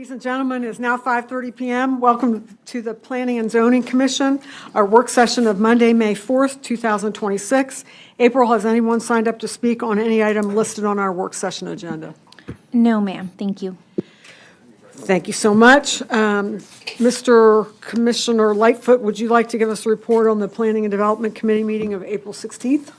Ladies and gentlemen, it is now 5:30 p.m. Welcome to the Planning and Zoning Commission, our work session of Monday, May 4th, 2026. April, has anyone signed up to speak on any item listed on our work session agenda? No, ma'am. Thank you. Thank you so much. Mr. Commissioner Lightfoot, would you like to give us a report on the Planning and Development Committee meeting of April 16th?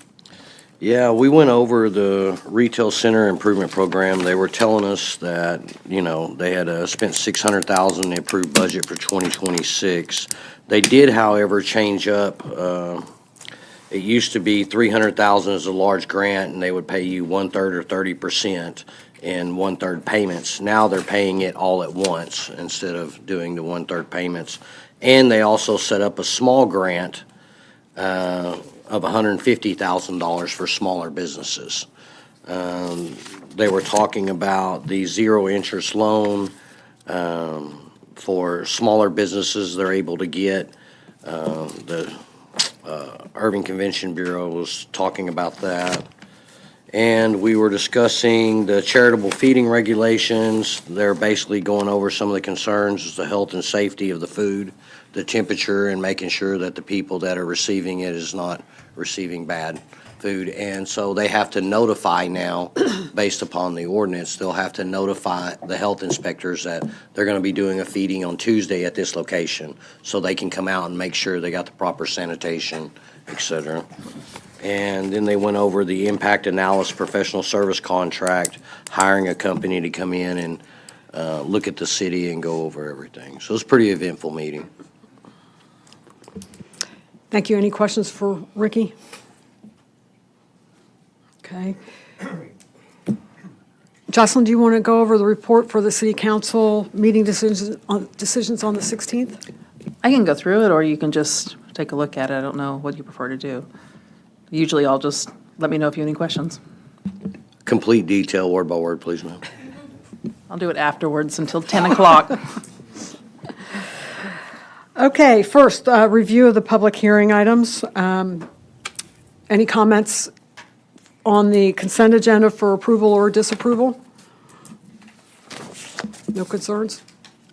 Yeah, we went over the retail center improvement program. They were telling us that, they had spent $600,000 in the approved budget for 2026. They did, however, change up. It used to be $300,000 as a large grant, and they would pay you 1/3 or 30% in 1/3 payments. Now they're paying it all at once instead of doing the 1/3 payments. And they also set up a small grant of $150,000 for smaller businesses. They were talking about the zero-interest loan for smaller businesses they're able to get. The Irving Convention Bureau was talking about that. And we were discussing the charitable feeding regulations. They're basically going over some of the concerns, the health and safety of the food, the temperature, and making sure that the people that are receiving it is not receiving bad food. And so they have to notify now, based upon the ordinance, they'll have to notify the health inspectors that they're going to be doing a feeding on Tuesday at this location, so they can come out and make sure they got the proper sanitation, et cetera. And then they went over the impact analysis professional service contract, hiring a company to come in and look at the city and go over everything. So it's a pretty eventful meeting. Thank you. Any questions for Ricky? Okay. Jocelyn, do you want to go over the report for the city council meeting decisions on the 16th? I can go through it, or you can just take a look at it. I don't know what you prefer to do. Usually I'll just let me know if you have any questions. Complete detail, word by word, please, ma'am. I'll do it afterwards until 10 o'clock. Okay, first, review of the public hearing items. Any comments on the consent agenda for approval or disapproval? No concerns?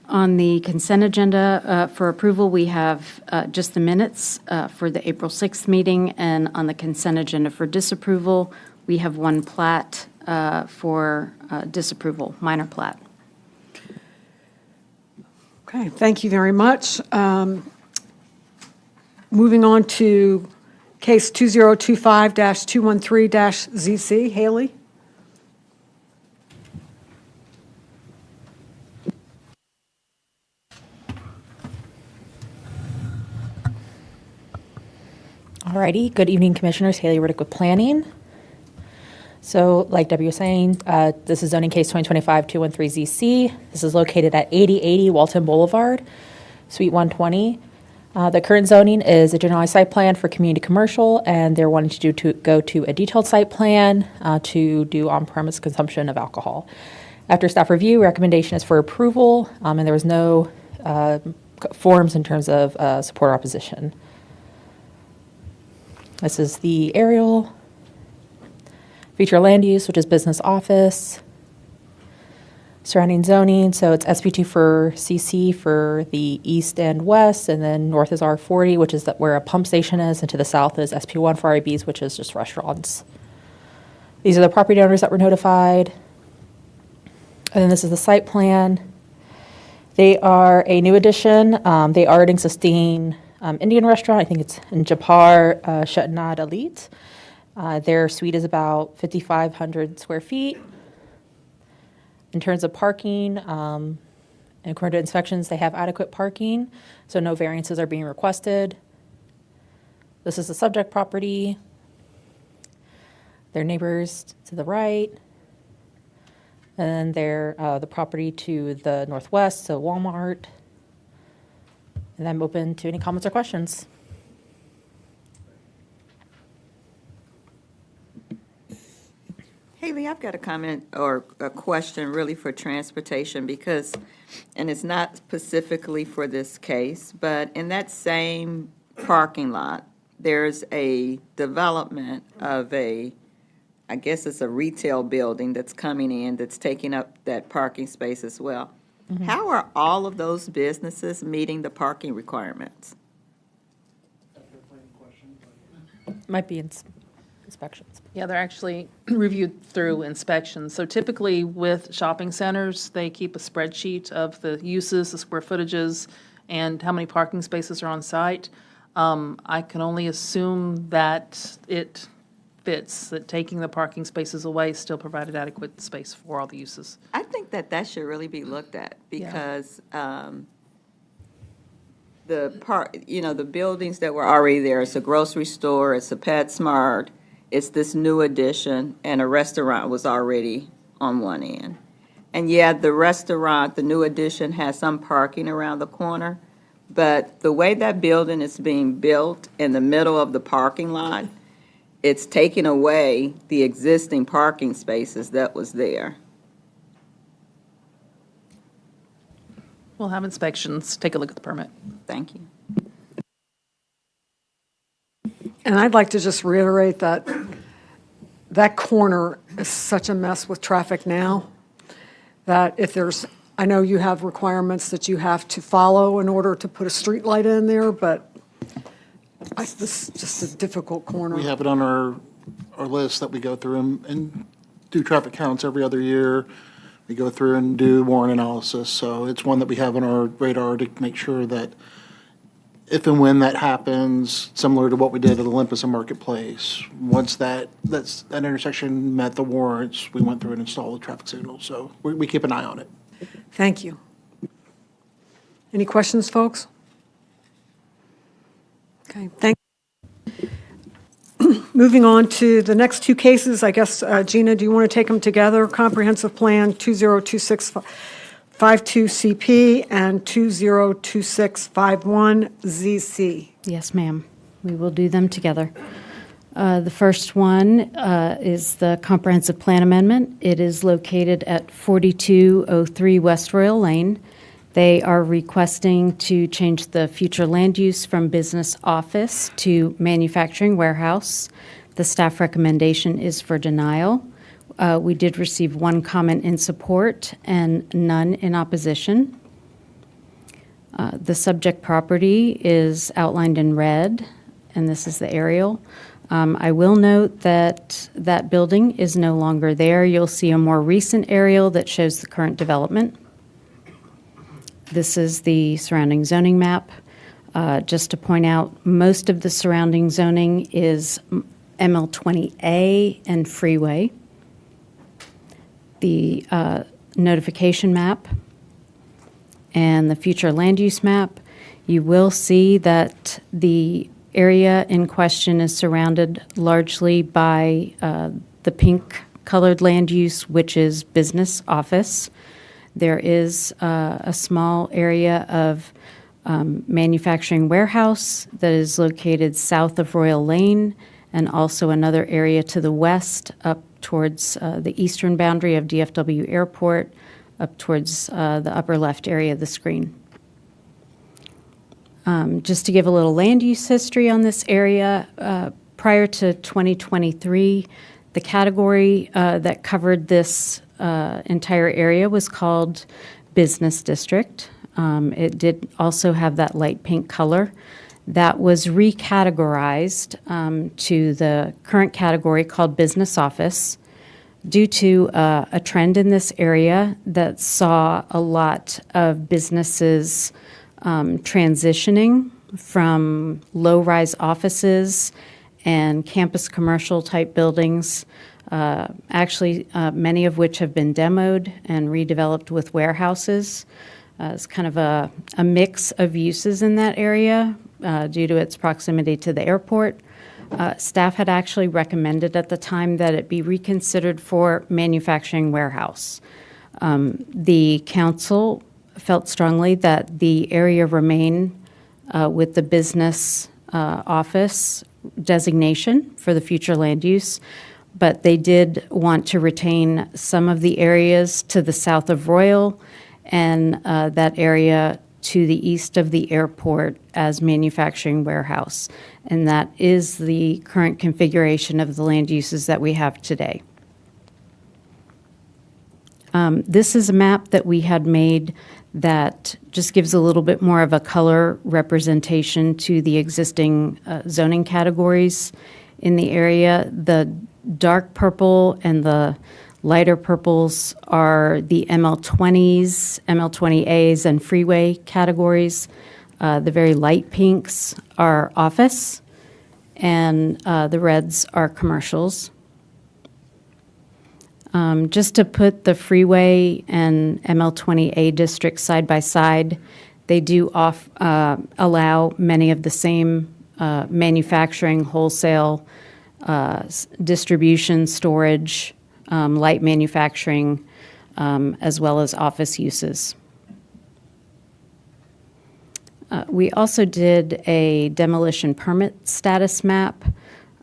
On the consent agenda for approval, we have just the minutes for the April 6th meeting, and on the consent agenda for disapproval, we have one plat for disapproval, minor plat. Okay, thank you very much. Moving on to case 2025-213-ZC. Haley? Alrighty, good evening, Commissioners. Haley Riddick with Planning. So, like Debbie was saying, this is zoning case 2025-213-ZC. This is located at 8080 Walton Boulevard, Suite 120. The current zoning is a generalized site plan for community commercial, and they're wanting to go to a detailed site plan to do on-premise consumption of alcohol. After staff review, recommendation is for approval, and there was no forms in terms of support or opposition. This is the aerial. Feature land use, which is business office. Surrounding zoning, so it's SB2 for CC for the east and west, and then north is R40, which is where a pump station is, and to the south is SP1 for IBs, which is just restaurants. These are the property owners that were notified. And then this is the site plan. They are a new addition. They are an existing Indian restaurant. I think it's in Japar Shetnad Elite. Their suite is about 5,500 square feet. In terms of parking, and according to inspections, they have adequate parking, so no variances are being requested. This is the subject property. Their neighbors to the right. And then the property to the northwest, so Walmart. And I'm open to any comments or questions. Haley, I've got a comment or a question really for transportation because, and it's not specifically for this case, but in that same parking lot, there's a development of I guess it's a retail building that's coming in that's taking up that parking space as well. How are all of those businesses meeting the parking requirements? Might be inspections. Yeah, they're actually reviewed through inspections. So typically with shopping centers, they keep a spreadsheet of the uses, the square footages, and how many parking spaces are on site. I can only assume that it fits, that taking the parking spaces away still provided adequate space for all the uses. I think that should really be looked at, because the buildings that were already there, it's a grocery store, it's a PetSmart, it's this new addition, and a restaurant was already on one end. And yeah, the restaurant, the new addition, has some parking around the corner, but the way that building is being built in the middle of the parking lot, it's taking away the existing parking spaces that was there. We'll have inspections, take a look at the permit. Thank you. And I'd like to just reiterate that that corner is such a mess with traffic now, that if there's, I know you have requirements that you have to follow in order to put a street light in there, but this is just a difficult corner. We have it on our list that we go through and do traffic counts every other year. We go through and do warrant analysis, so it's one that we have on our radar to make sure that if and when that happens, similar to what we did at Olympus and Marketplace, once that intersection met the warrants, we went through and installed the traffic signal, so we keep an eye on it. Thank you. Any questions, folks? Okay, thank you. Moving on to the next two cases, I guess, Gina, do you want to take them together? Comprehensive Plan 202652CP and 202651ZC. Yes, ma'am. We will do them together. The first one is the comprehensive plan amendment. It is located at 4203 West Royal Lane. They are requesting to change the future land use from business office to manufacturing warehouse. The staff recommendation is for denial. We did receive one comment in support and none in opposition. The subject property is outlined in red, and this is the aerial. I will note that that building is no longer there. You'll see a more recent aerial that shows the current development. This is the surrounding zoning map. Just to point out, most of the surrounding zoning is ML20A and freeway. The notification map and the future land use map, you will see that the area in question is surrounded largely by the pink colored land use, which is business office. There is a small area of manufacturing warehouse that is located south of Royal Lane, and also another area to the west up towards the eastern boundary of DFW Airport, up towards the upper left area of the screen. Just to give a little land use history on this area, prior to 2023, the category that covered this entire area was called Business District. It did also have that light pink color. That was recategorized to the current category called Business Office due to a trend in this area that saw a lot of businesses transitioning from low-rise offices and campus commercial type buildings, actually many of which have been demoed and redeveloped with warehouses. It's kind of a mix of uses in that area due to its proximity to the airport. Staff had actually recommended at the time that it be reconsidered for manufacturing warehouse. The council felt strongly that the area remain with the business office designation for the future land use, but they did want to retain some of the areas to the south of Royal and that area to the east of the airport as manufacturing warehouse. And that is the current configuration of the land uses that we have today. This is a map that we had made that just gives a little bit more of a color representation to the existing zoning categories in the area. The dark purple and the lighter purples are the ML20s, ML20As, and freeway categories. The very light pinks are office, and the reds are commercials. Just to put the freeway and ML20A districts side by side, they do allow many of the same manufacturing, wholesale, distribution, storage, light manufacturing, as well as office uses. We also did a demolition permit status map.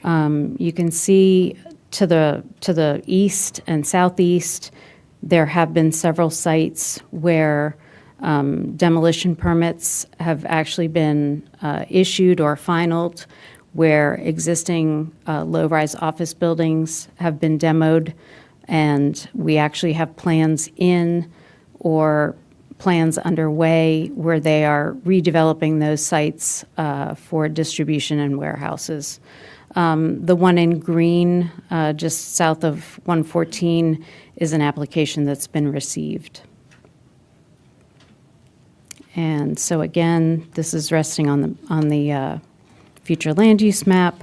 You can see to the east and southeast, there have been several sites where demolition permits have actually been issued or finalized, where existing low-rise office buildings have been demoed, and we actually have plans in or plans underway where they are redeveloping those sites for distribution and warehouses. The one in green, just south of 114, is an application that's been received. And so again, this is resting on the future land use map.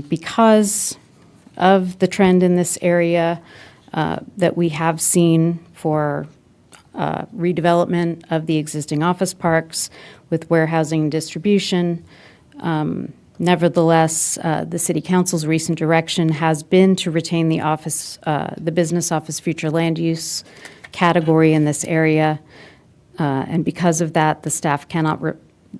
Because of the trend in this area that we have seen for redevelopment of the existing office parks with warehousing and distribution, nevertheless, the City Council's recent direction has been to retain the business office future land use category in this area. And because of that, the staff cannot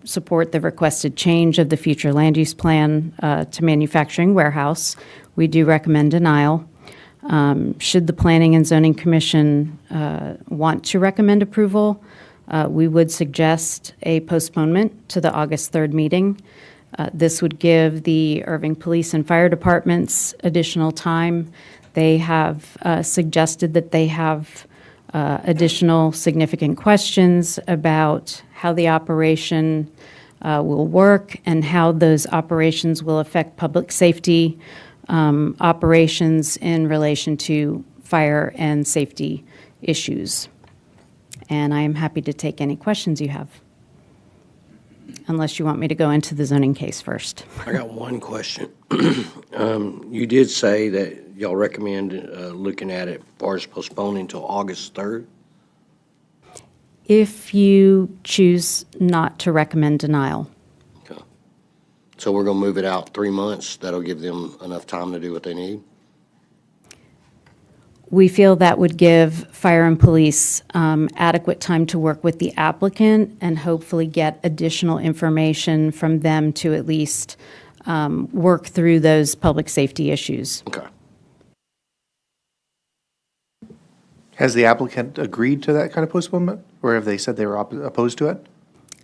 support the requested change of the future land use plan to manufacturing warehouse. We do recommend denial. Should the Planning and Zoning Commission want to recommend approval, we would suggest a postponement to the August 3rd meeting. This would give the Irving Police and Fire Departments additional time. They have suggested that they have additional significant questions about how the operation will work and how those operations will affect public safety operations in relation to fire and safety issues. And I am happy to take any questions you have, unless you want me to go into the zoning case first. I got one question. You did say that y'all recommend looking at it as far as postponing until August 3rd? If you choose not to recommend denial. Okay. So we're going to move it out 3 months. That'll give them enough time to do what they need? We feel that would give fire and police adequate time to work with the applicant and hopefully get additional information from them to at least work through those public safety issues. Okay. Has the applicant agreed to that kind of postponement, or have they said they were opposed to it?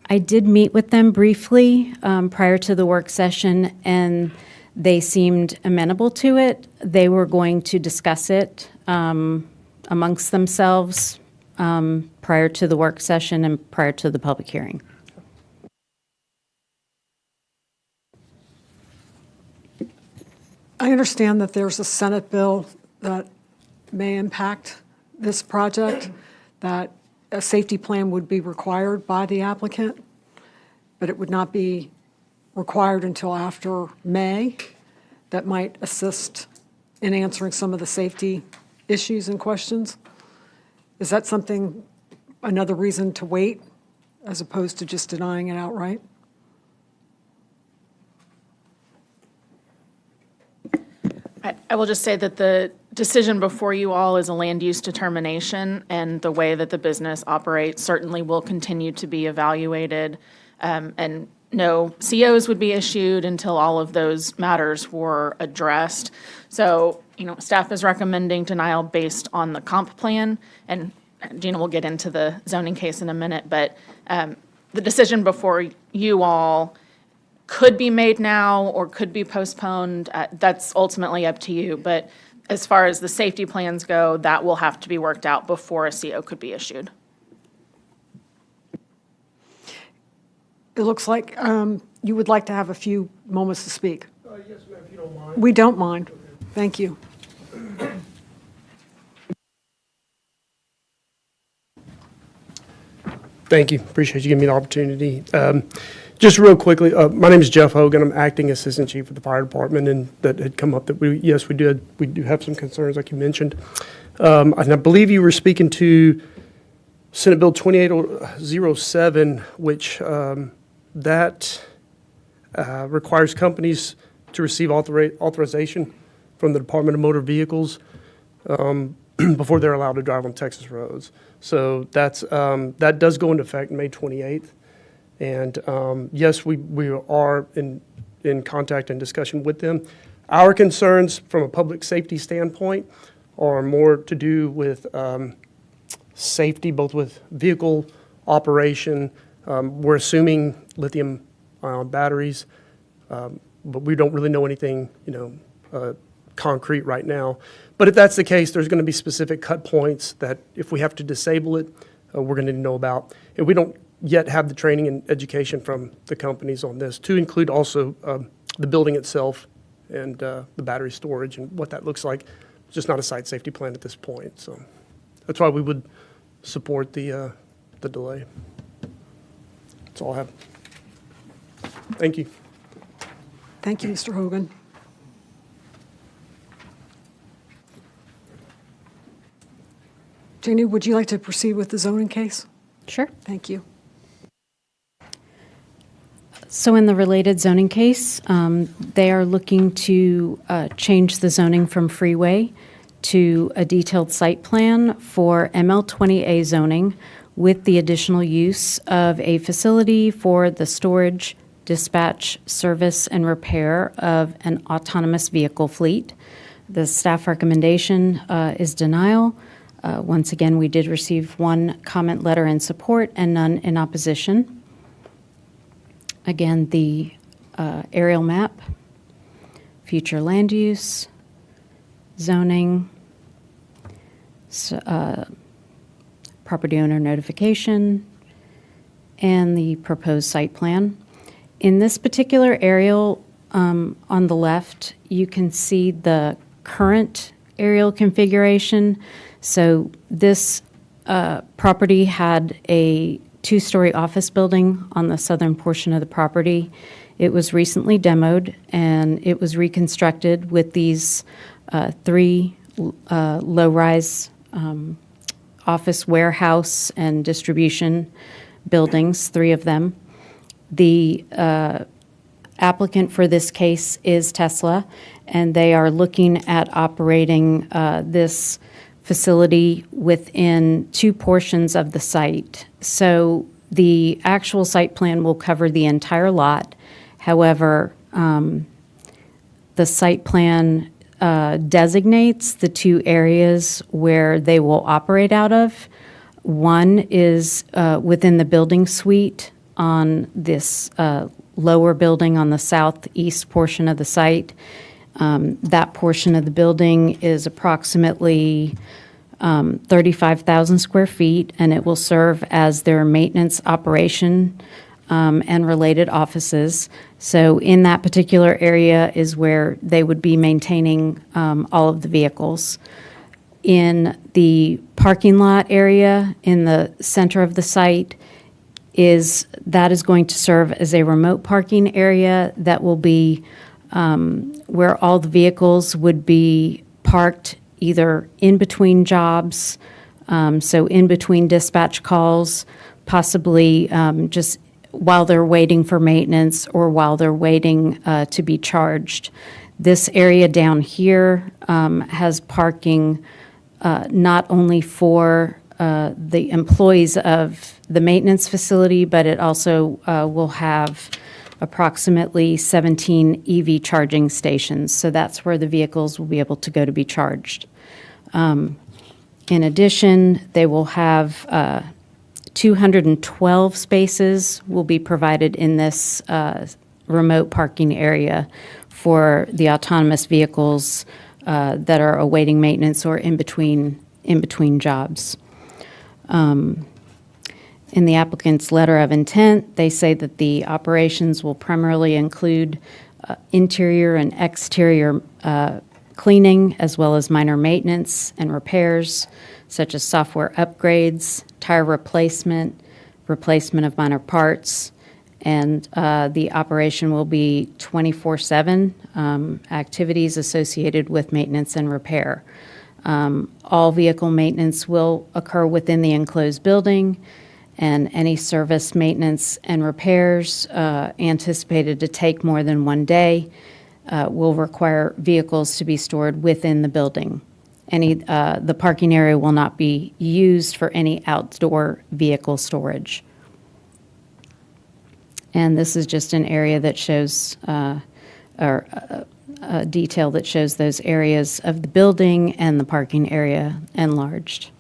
I did meet with them briefly prior to the work session, and they seemed amenable to it. They were going to discuss it amongst themselves prior to the work session and prior to the public hearing. I understand that there's a Senate bill that may impact this project, that a safety plan would be required by the applicant, but it would not be required until after May. That might assist in answering some of the safety issues and questions. Is that something, another reason to wait, as opposed to just denying it outright? I will just say that the decision before you all is a land use determination, and the way that the business operates certainly will continue to be evaluated, and no COs would be issued until all of those matters were addressed. So, staff is recommending denial based on the comp plan, and Gina will get into the zoning case in a minute, but the decision before you all could be made now or could be postponed. That's ultimately up to you, but as far as the safety plans go, that will have to be worked out before a CO could be issued. It looks like you would like to have a few moments to speak. Yes, ma'am, if you don't mind. We don't mind. Thank you. Thank you. Appreciate you giving me the opportunity. Just real quickly, my name is Jeff Hogan. I'm acting assistant chief of the fire department, and that had come up that we do have some concerns, like you mentioned. And I believe you were speaking to Senate Bill 2807, which that requires companies to receive authorization from the Department of Motor Vehicles before they're allowed to drive on Texas roads. So that does go into effect May 28th. And yes, we are in contact and discussion with them. Our concerns from a public safety standpoint are more to do with safety, both with vehicle operation. We're assuming lithium-ion batteries, but we don't really know anything, concrete right now. But if that's the case, there's going to be specific cut points that if we have to disable it, we're going to know about. And we don't yet have the training and education from the companies on this, to include also the building itself and the battery storage and what that looks like. It's just not a site safety plan at this point. So that's why we would support the delay. That's all I have. Thank you. Thank you, Mr. Hogan. Janie, would you like to proceed with the zoning case? Sure. Thank you. So in the related zoning case, they are looking to change the zoning from freeway to a detailed site plan for ML20A zoning with the additional use of a facility for the storage, dispatch, service, and repair of an autonomous vehicle fleet. The staff recommendation is denial. Once again, we did receive one comment letter in support and none in opposition. Again, the aerial map, future land use, zoning, property owner notification, and the proposed site plan. In this particular aerial on the left, you can see the current aerial configuration. So this property had a two-story office building on the southern portion of the property. It was recently demoed, and it was reconstructed with these three low-rise office, warehouse, and distribution buildings, three of them. The applicant for this case is Tesla, and they are looking at operating this facility within two portions of the site. So the actual site plan will cover the entire lot. However, the site plan designates the two areas where they will operate out of. One is within the building suite on this lower building on the southeast portion of the site. That portion of the building is approximately 35,000 square feet, and it will serve as their maintenance operation and related offices. So in that particular area is where they would be maintaining all of the vehicles. In the parking lot area in the center of the site is going to serve as a remote parking area that will be where all the vehicles would be parked either in between jobs, so in between dispatch calls, possibly just while they're waiting for maintenance or while they're waiting to be charged. This area down here has parking not only for the employees of the maintenance facility, but it also will have approximately 17 EV charging stations. So that's where the vehicles will be able to go to be charged. In addition, they will have 212 spaces will be provided in this remote parking area for the autonomous vehicles that are awaiting maintenance or in between jobs. In the applicant's letter of intent, they say that the operations will primarily include interior and exterior cleaning, as well as minor maintenance and repairs, such as software upgrades, tire replacement of minor parts, and the operation will be 24/7 activities associated with maintenance and repair. All vehicle maintenance will occur within the enclosed building, and any service, maintenance, and repairs anticipated to take more than one day will require vehicles to be stored within the building. The parking area will not be used for any outdoor vehicle storage. And this is just an area that shows, or a detail that shows those areas of the building and the parking area enlarged.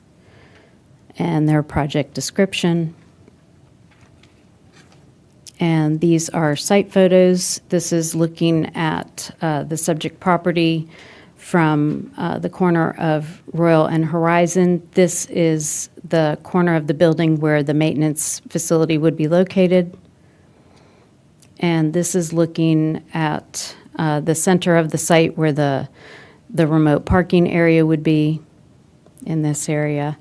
And their project description. And these are site photos. This is looking at the subject property from the corner of Royal and Horizon. This is the corner of the building where the maintenance facility would be located. And this is looking at the center of the site where the remote parking area would be in this area.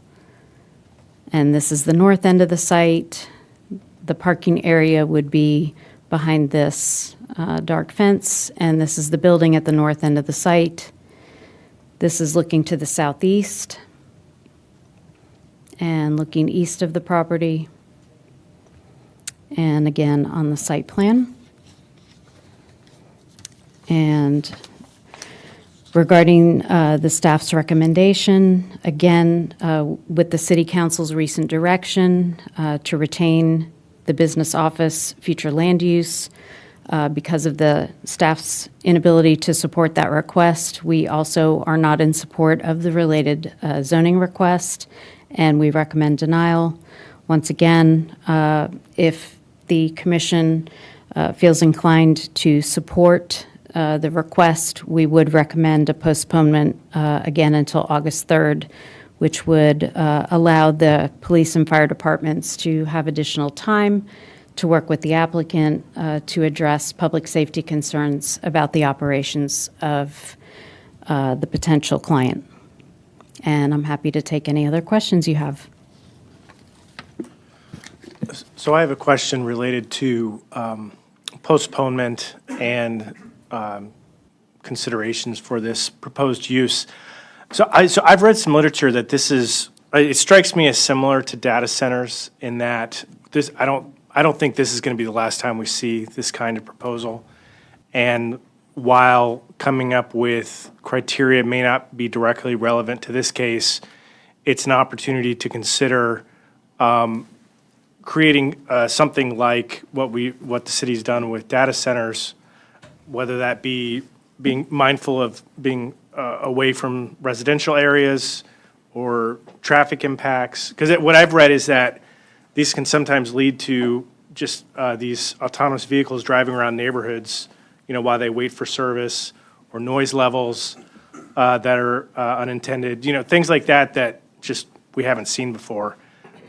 And this is the north end of the site. The parking area would be behind this dark fence, and this is the building at the north end of the site. This is looking to the southeast and looking east of the property. And again, on the site plan. And regarding the staff's recommendation, again, with the City Council's recent direction to retain the business office future land use, because of the staff's inability to support that request, we also are not in support of the related zoning request, and we recommend denial. Once again, if the commission feels inclined to support the request, we would recommend a postponement again until August 3rd, which would allow the police and fire departments to have additional time to work with the applicant to address public safety concerns about the operations of the potential client. And I'm happy to take any other questions you have. So I have a question related to postponement and considerations for this proposed use. So I've read some literature that this is, it strikes me as similar to data centers in that this, I don't think this is going to be the last time we see this kind of proposal. And while coming up with criteria may not be directly relevant to this case, it's an opportunity to consider creating something like what the city's done with data centers, whether that be being mindful of being away from residential areas or traffic impacts. Because what I've read is that these can sometimes lead to just these autonomous vehicles driving around neighborhoods, while they wait for service, or noise levels that are unintended, things like that just we haven't seen before.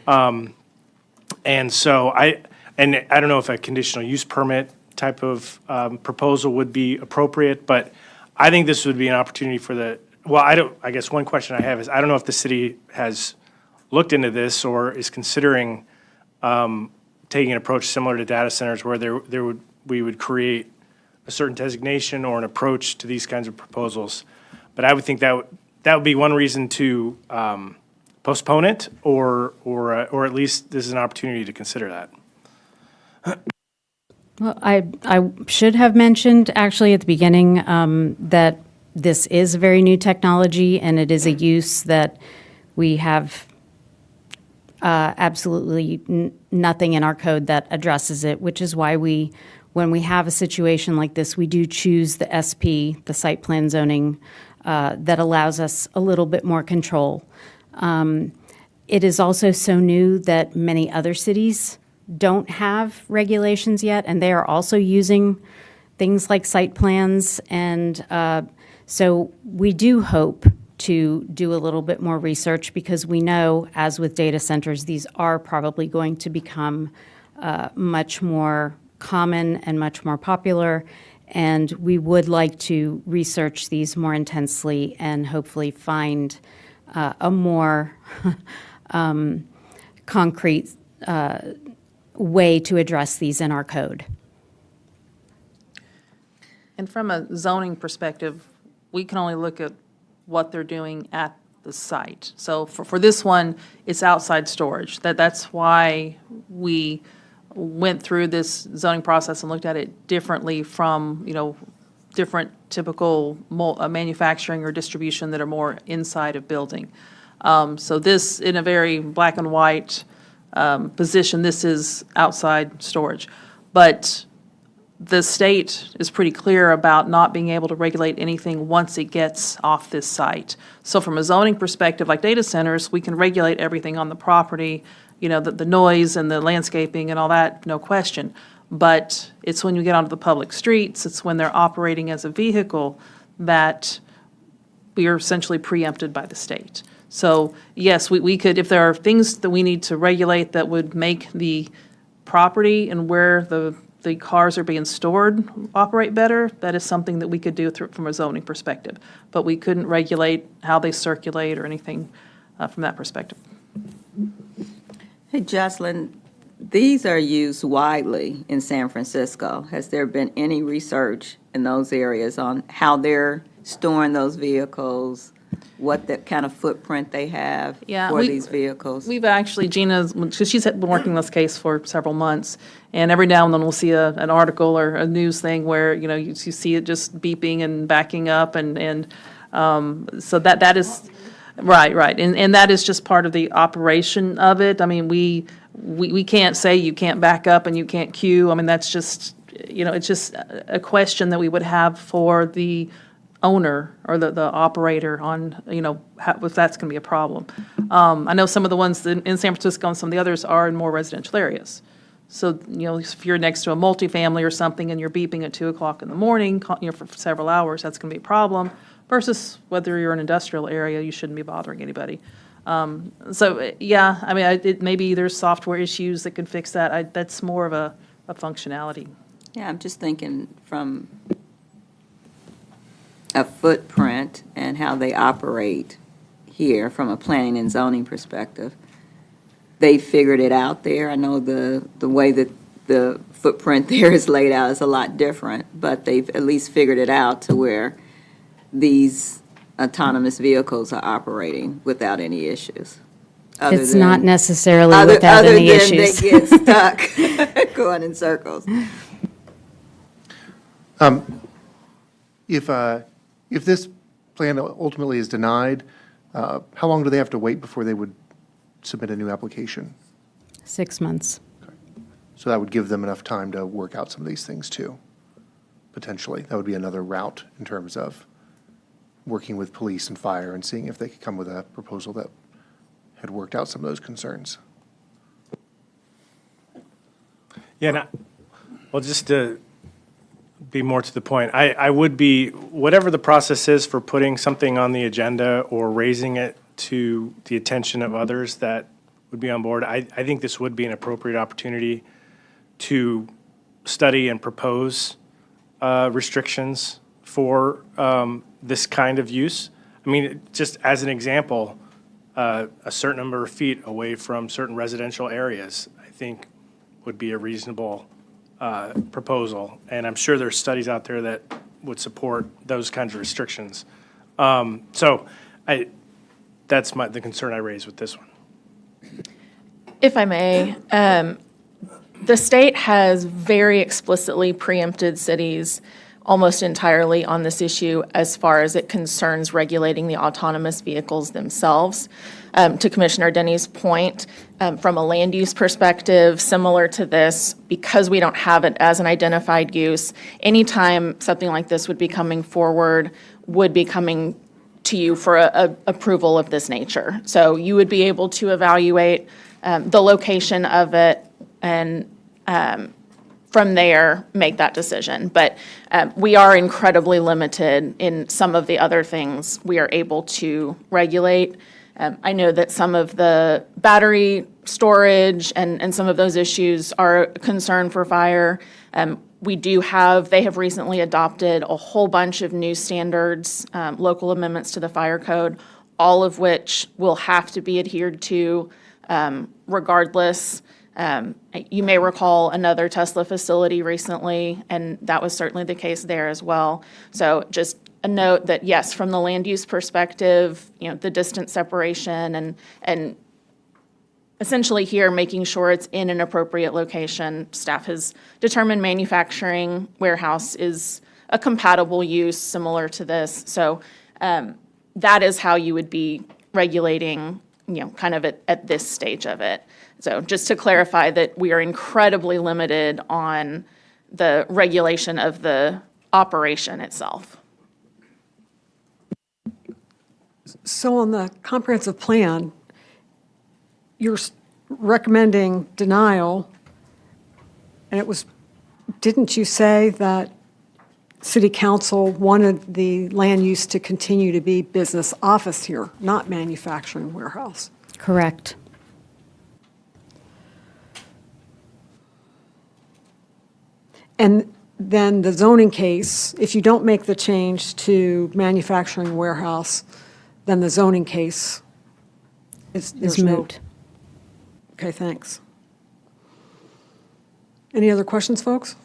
And so I don't know if a conditional use permit type of proposal would be appropriate, but I think this would be an opportunity for I guess one question I have is, I don't know if the city has looked into this or is considering taking an approach similar to data centers where we would create a certain designation or an approach to these kinds of proposals. But I would think that would be one reason to postpone it, or at least this is an opportunity to consider that. Well, I should have mentioned actually at the beginning that this is a very new technology, and it is a use that we have absolutely nothing in our code that addresses it, which is why when we have a situation like this, we do choose the SP, the site plan zoning, that allows us a little bit more control. It is also so new that many other cities don't have regulations yet, and they are also using things like site plans and So we do hope to do a little bit more research because we know, as with data centers, these are probably going to become much more common and much more popular. And we would like to research these more intensely and hopefully find a more concrete way to address these in our code. And from a zoning perspective, we can only look at what they're doing at the site. So for this one, it's outside storage. That's why we went through this zoning process and looked at it differently from, different typical manufacturing or distribution that are more inside of building. So this, in a very black and white position, this is outside storage. But the state is pretty clear about not being able to regulate anything once it gets off this site. So from a zoning perspective, like data centers, we can regulate everything on the property, the noise and the landscaping and all that, no question. But it's when you get onto the public streets, it's when they're operating as a vehicle that we are essentially preempted by the state. So yes, we could, if there are things that we need to regulate that would make the property and where the cars are being stored operate better, that is something that we could do from a zoning perspective. But we couldn't regulate how they circulate or anything from that perspective. Hey, Jocelyn, these are used widely in San Francisco. Has there been any research in those areas on how they're storing those vehicles, what the kind of footprint they have for these vehicles? We've actually, because she's been working on this case for several months, and every now and then we'll see an article or a news thing where, you see it just beeping and backing up, and so that is, right, and that is just part of the operation of it. I mean, we can't say you can't back up and you can't queue. I mean, that's just, it's just a question that we would have for the owner or the operator on, if that's going to be a problem. I know some of the ones in San Francisco and some of the others are in more residential areas. So, if you're next to a multifamily or something and you're beeping at 2 o'clock in the morning, for several hours, that's going to be a problem. Versus whether you're in an industrial area, you shouldn't be bothering anybody. Maybe there's software issues that could fix that. That's more of a functionality. Yeah, I'm just thinking from a footprint and how they operate here from a planning and zoning perspective. They figured it out there. I know the way that the footprint there is laid out is a lot different, but they've at least figured it out to where these autonomous vehicles are operating without any issues. It's not necessarily without any issues. Other than they get stuck going in circles. If this plan ultimately is denied, how long do they have to wait before they would submit a new application? 6 months. So that would give them enough time to work out some of these things too, potentially. That would be another route in terms of working with police and fire and seeing if they could come with a proposal that had worked out some of those concerns. Yeah, well, just to be more to the point, I would be, whatever the process is for putting something on the agenda or raising it to the attention of others that would be on board, I think this would be an appropriate opportunity to study and propose restrictions for this kind of use. I mean, just as an example, a certain number of feet away from certain residential areas, I think would be a reasonable proposal. And I'm sure there's studies out there that would support those kinds of restrictions. So that's the concern I raised with this one. If I may, the state has very explicitly preempted cities almost entirely on this issue as far as it concerns regulating the autonomous vehicles themselves. To Commissioner Denny's point, from a land use perspective, similar to this, because we don't have it as an identified use, anytime something like this would be coming forward, would be coming to you for a approval of this nature. So you would be able to evaluate the location of it and from there, make that decision. But we are incredibly limited in some of the other things we are able to regulate. I know that some of the battery storage and some of those issues are a concern for fire. They have recently adopted a whole bunch of new standards, local amendments to the fire code, all of which will have to be adhered to regardless. You may recall another Tesla facility recently, and that was certainly the case there as well. So just a note that, yes, from the land use perspective, the distance separation and essentially here, making sure it's in an appropriate location. Staff has determined manufacturing warehouse is a compatible use similar to this. So that is how you would be regulating, kind of at this stage of it. So just to clarify that we are incredibly limited on the regulation of the operation itself. So on the comprehensive plan, you're recommending denial, and didn't you say that City Council wanted the land use to continue to be business office here, not manufacturing warehouse? Correct. And then the zoning case, if you don't make the change to manufacturing warehouse, then the zoning case Is there's no- moot. Okay, thanks. Any other questions, folks?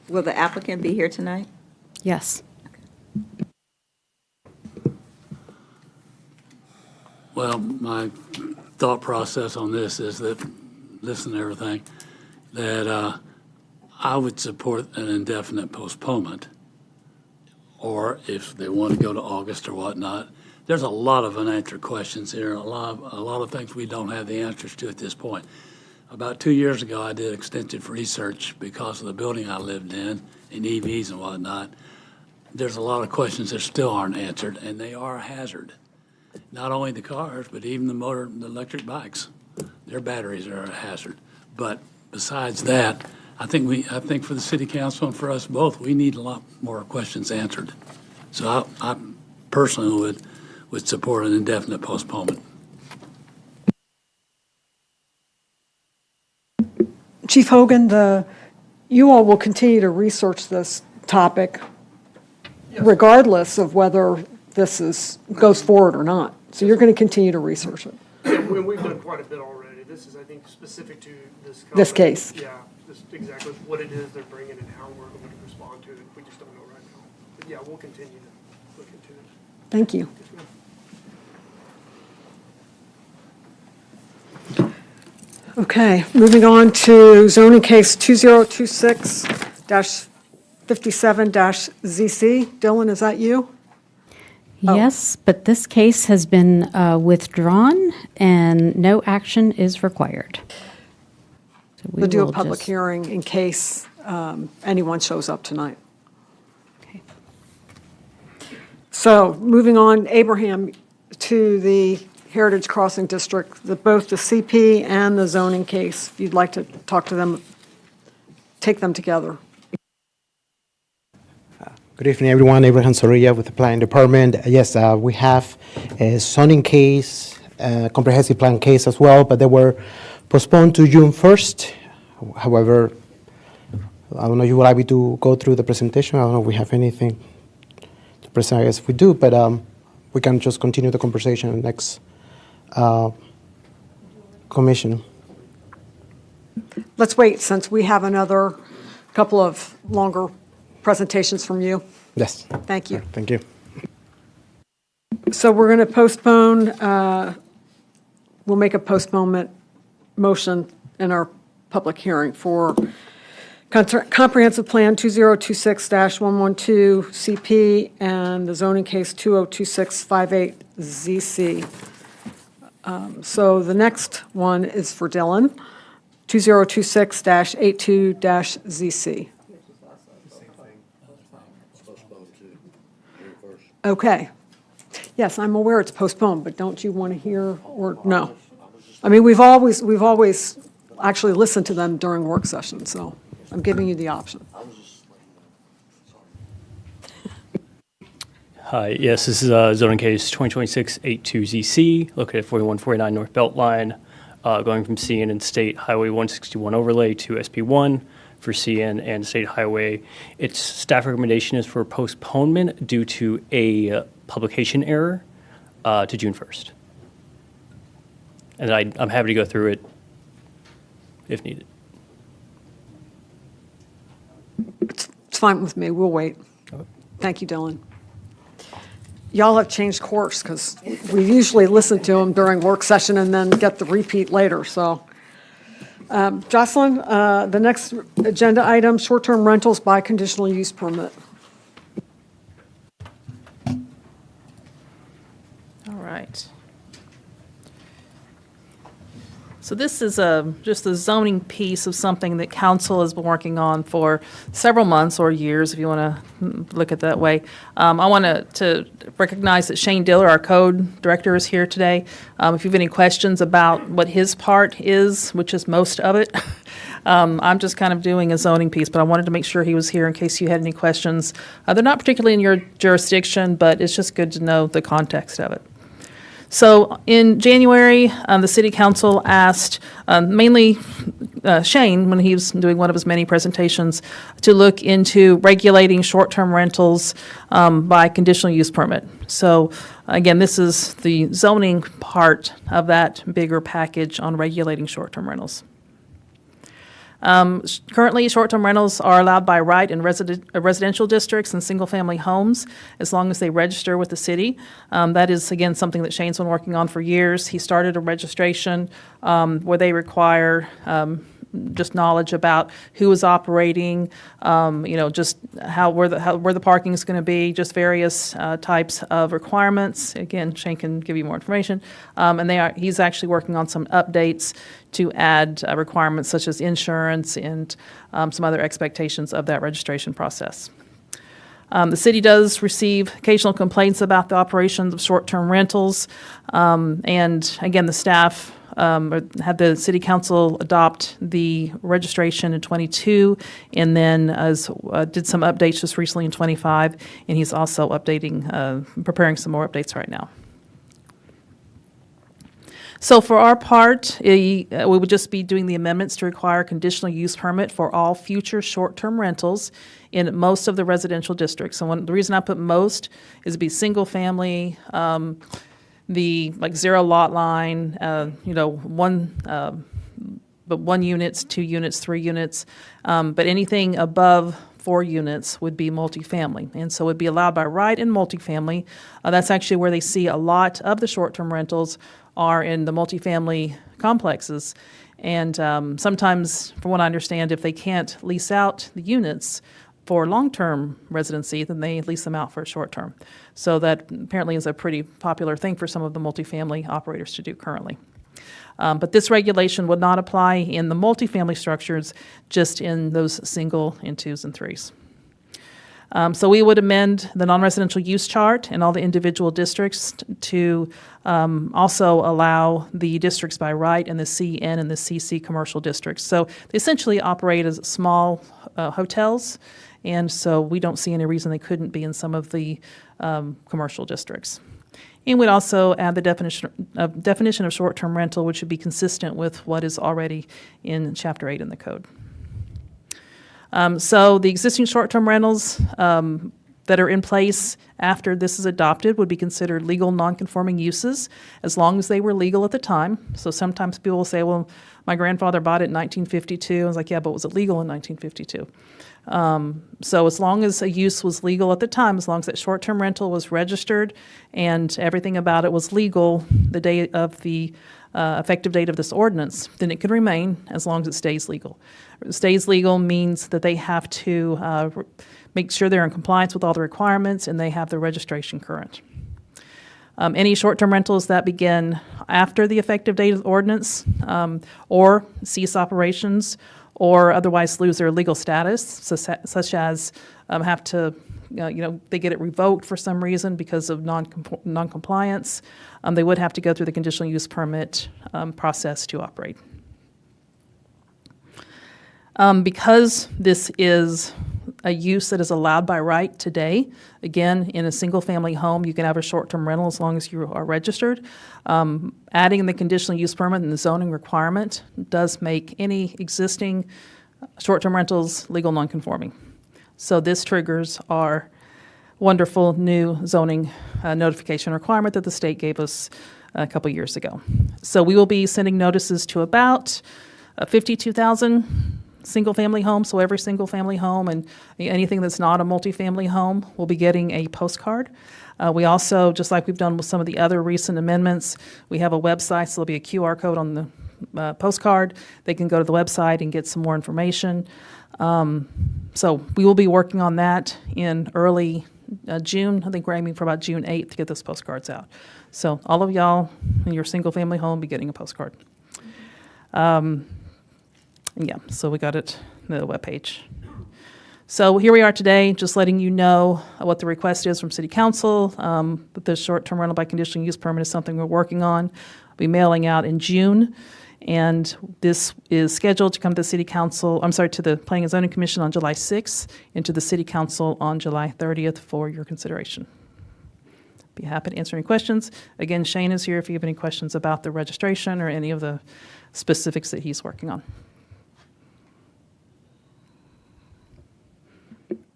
Will the applicant be here tonight? Yes. Well, my thought process on this is that, listen to everything, that I would support an indefinite postponement, or if they want to go to August or whatnot. There's a lot of unanswered questions here, a lot of things we don't have the answers to at this point. About 2 years ago, I did extensive research because of the building I lived in EVs and whatnot. There's a lot of questions that still aren't answered, and they are a hazard. Not only the cars, but even the electric bikes. Their batteries are a hazard. But besides that, I think for the city council and for us both, we need a lot more questions answered. So I personally would support an indefinite postponement. Chief Hogan, you all will continue to research this topic regardless of whether this goes forward or not. So you're going to continue to research it. Yeah, we've done quite a bit already. This is, I think, specific to this. This case. Yeah, just exactly what it is they're bringing and how we're going to respond to it. We just don't know right now. But yeah, we'll continue to look into it. Thank you. Yes, ma'am. Okay, moving on to zoning case 2026-57-ZC. Dylan, is that you? Yes, but this case has been withdrawn and no action is required. So we We'll do a will public just- hearing in case anyone shows up tonight. Okay. So, moving on, Abraham, to the Heritage Crossing District, both the CP and the zoning case, if you'd like to talk to them, take them together. Good evening, everyone. Abraham Sorilla with the Planning Department. Yes, we have a zoning case, comprehensive plan case as well, but they were postponed to June 1st. However, I don't know if you would like me to go through the presentation. I don't know if we have anything to present. I guess we do, but we can just continue the conversation in the next commission. Let's wait, since we have another couple of longer presentations from you. Yes. Thank you. Thank you. So we're going to postpone, we'll make a postponement motion in our public hearing for Comprehensive Plan 2026-112 CP and the zoning case 2026-58ZC. So the next one is for Dylan, 2026-82-ZC. Okay. Yes, I'm aware it's postponed, but don't you want to hear, or no? I mean, we've always actually listen to them during work sessions, so I'm giving you the option. Hi, yes, this is zoning case 2026-82ZC, located at 4149 North Beltline, going from CN and State Highway 161 overlay to SP1 for CN and State Highway. Its staff recommendation is for postponement due to a publication error to June 1st. And I'm happy to go through it if needed. It's fine with me, we'll wait. Thank you, Dylan. Y'all have changed course, because we usually listen to them during work session and then get the repeat later, so. Jocelyn, the next agenda item, short-term rentals by conditional use permit. All right. So this is just a zoning piece of something that council has been working on for several months or years, if you want to look at it that way. I want to recognize that Shane Diller, our code director, is here today. If you have any questions about what his part is, which is most of it, I'm just kind of doing a zoning piece, but I wanted to make sure he was here in case you had any questions. They're not particularly in your jurisdiction, but it's just good to know the context of it. So in January, the city council asked mainly Shane, when he was doing one of his many presentations, to look into regulating short-term rentals by conditional use permit. So again, this is the zoning part of that bigger package on regulating short-term rentals. Currently, short-term rentals are allowed by right in residential districts and single-family homes, as long as they register with the city. That is, again, something that Shane's been working on for years. He started a registration where they require just knowledge about who is operating, just where the parking is going to be, just various types of requirements. Again, Shane can give you more information. And he's actually working on some updates to add requirements such as insurance and some other expectations of that registration process. The city does receive occasional complaints about the operations of short-term rentals. And again, the staff had the city council adopt the registration in 22, and then did some updates just recently in 25, and he's also preparing some more updates right now. So for our part, we would just be doing the amendments to require a conditional use permit for all future short-term rentals in most of the residential districts. And the reason I put most is to be single family, the zero lot line, one units, 2 units, 3 units, but anything above 4 units would be multifamily, and so would be allowed by right in multifamily. That's actually where they see a lot of the short-term rentals are in the multifamily complexes, and sometimes, from what I understand, if they can't lease out the units for long-term residency, then they lease them out for short-term. So that apparently is a pretty popular thing for some of the multifamily operators to do currently. But this regulation would not apply in the multifamily structures, just in those single and 2s and 3s. So we would amend the non-residential use chart in all the individual districts to also allow the districts by right in the CN and the CC commercial districts. So they essentially operate as small hotels, and so we don't see any reason they couldn't be in some of the commercial districts. And we'd also add the definition of short-term rental, which would be consistent with what is already in Chapter 8 in the code. So the existing short-term rentals that are in place after this is adopted would be considered legal non-conforming uses, as long as they were legal at the time. So sometimes people will say, well, my grandfather bought it in 1952. I was like, yeah, but was it legal in 1952? So as long as a use was legal at the time, as long as that short-term rental was registered and everything about it was legal the day of the effective date of this ordinance, then it can remain as long as it stays legal. Stays legal means that they have to make sure they're in compliance with all the requirements and they have their registration current. Any short-term rentals that begin after the effective date of the ordinance or cease operations or otherwise lose their legal status, such as have to, they get it revoked for some reason because of non-compliance, they would have to go through the conditional use permit process to operate. Because this is a use that is allowed by right today, again, in a single-family home, you can have a short-term rental as long as you are registered. Adding the conditional use permit and the zoning requirement does make any existing short-term rentals legal non-conforming. So this triggers our wonderful new zoning notification requirement that the state gave us a couple years ago. So we will be sending notices to about 52,000 single-family homes, so every single-family home and anything that's not a multifamily home will be getting a postcard. We also, just like we've done with some of the other recent amendments, we have a website, so there'll be a QR code on the postcard. They can go to the website and get some more information. So we will be working on that in early June. I think we're aiming for about June 8th to get those postcards out. So all of y'all in your single-family home will be getting a postcard. Yeah, so we got it on the webpage. So here we are today, just letting you know what the request is from City Council. But the short-term rental by conditional use permit is something we're working on. I'll be mailing out in June. And this is scheduled to come to the City Council, to the Planning and Zoning Commission on July 6th and to the City Council on July 30th for your consideration. Be happy to answer any questions. Again, Shane is here if you have any questions about the registration or any of the specifics that he's working on.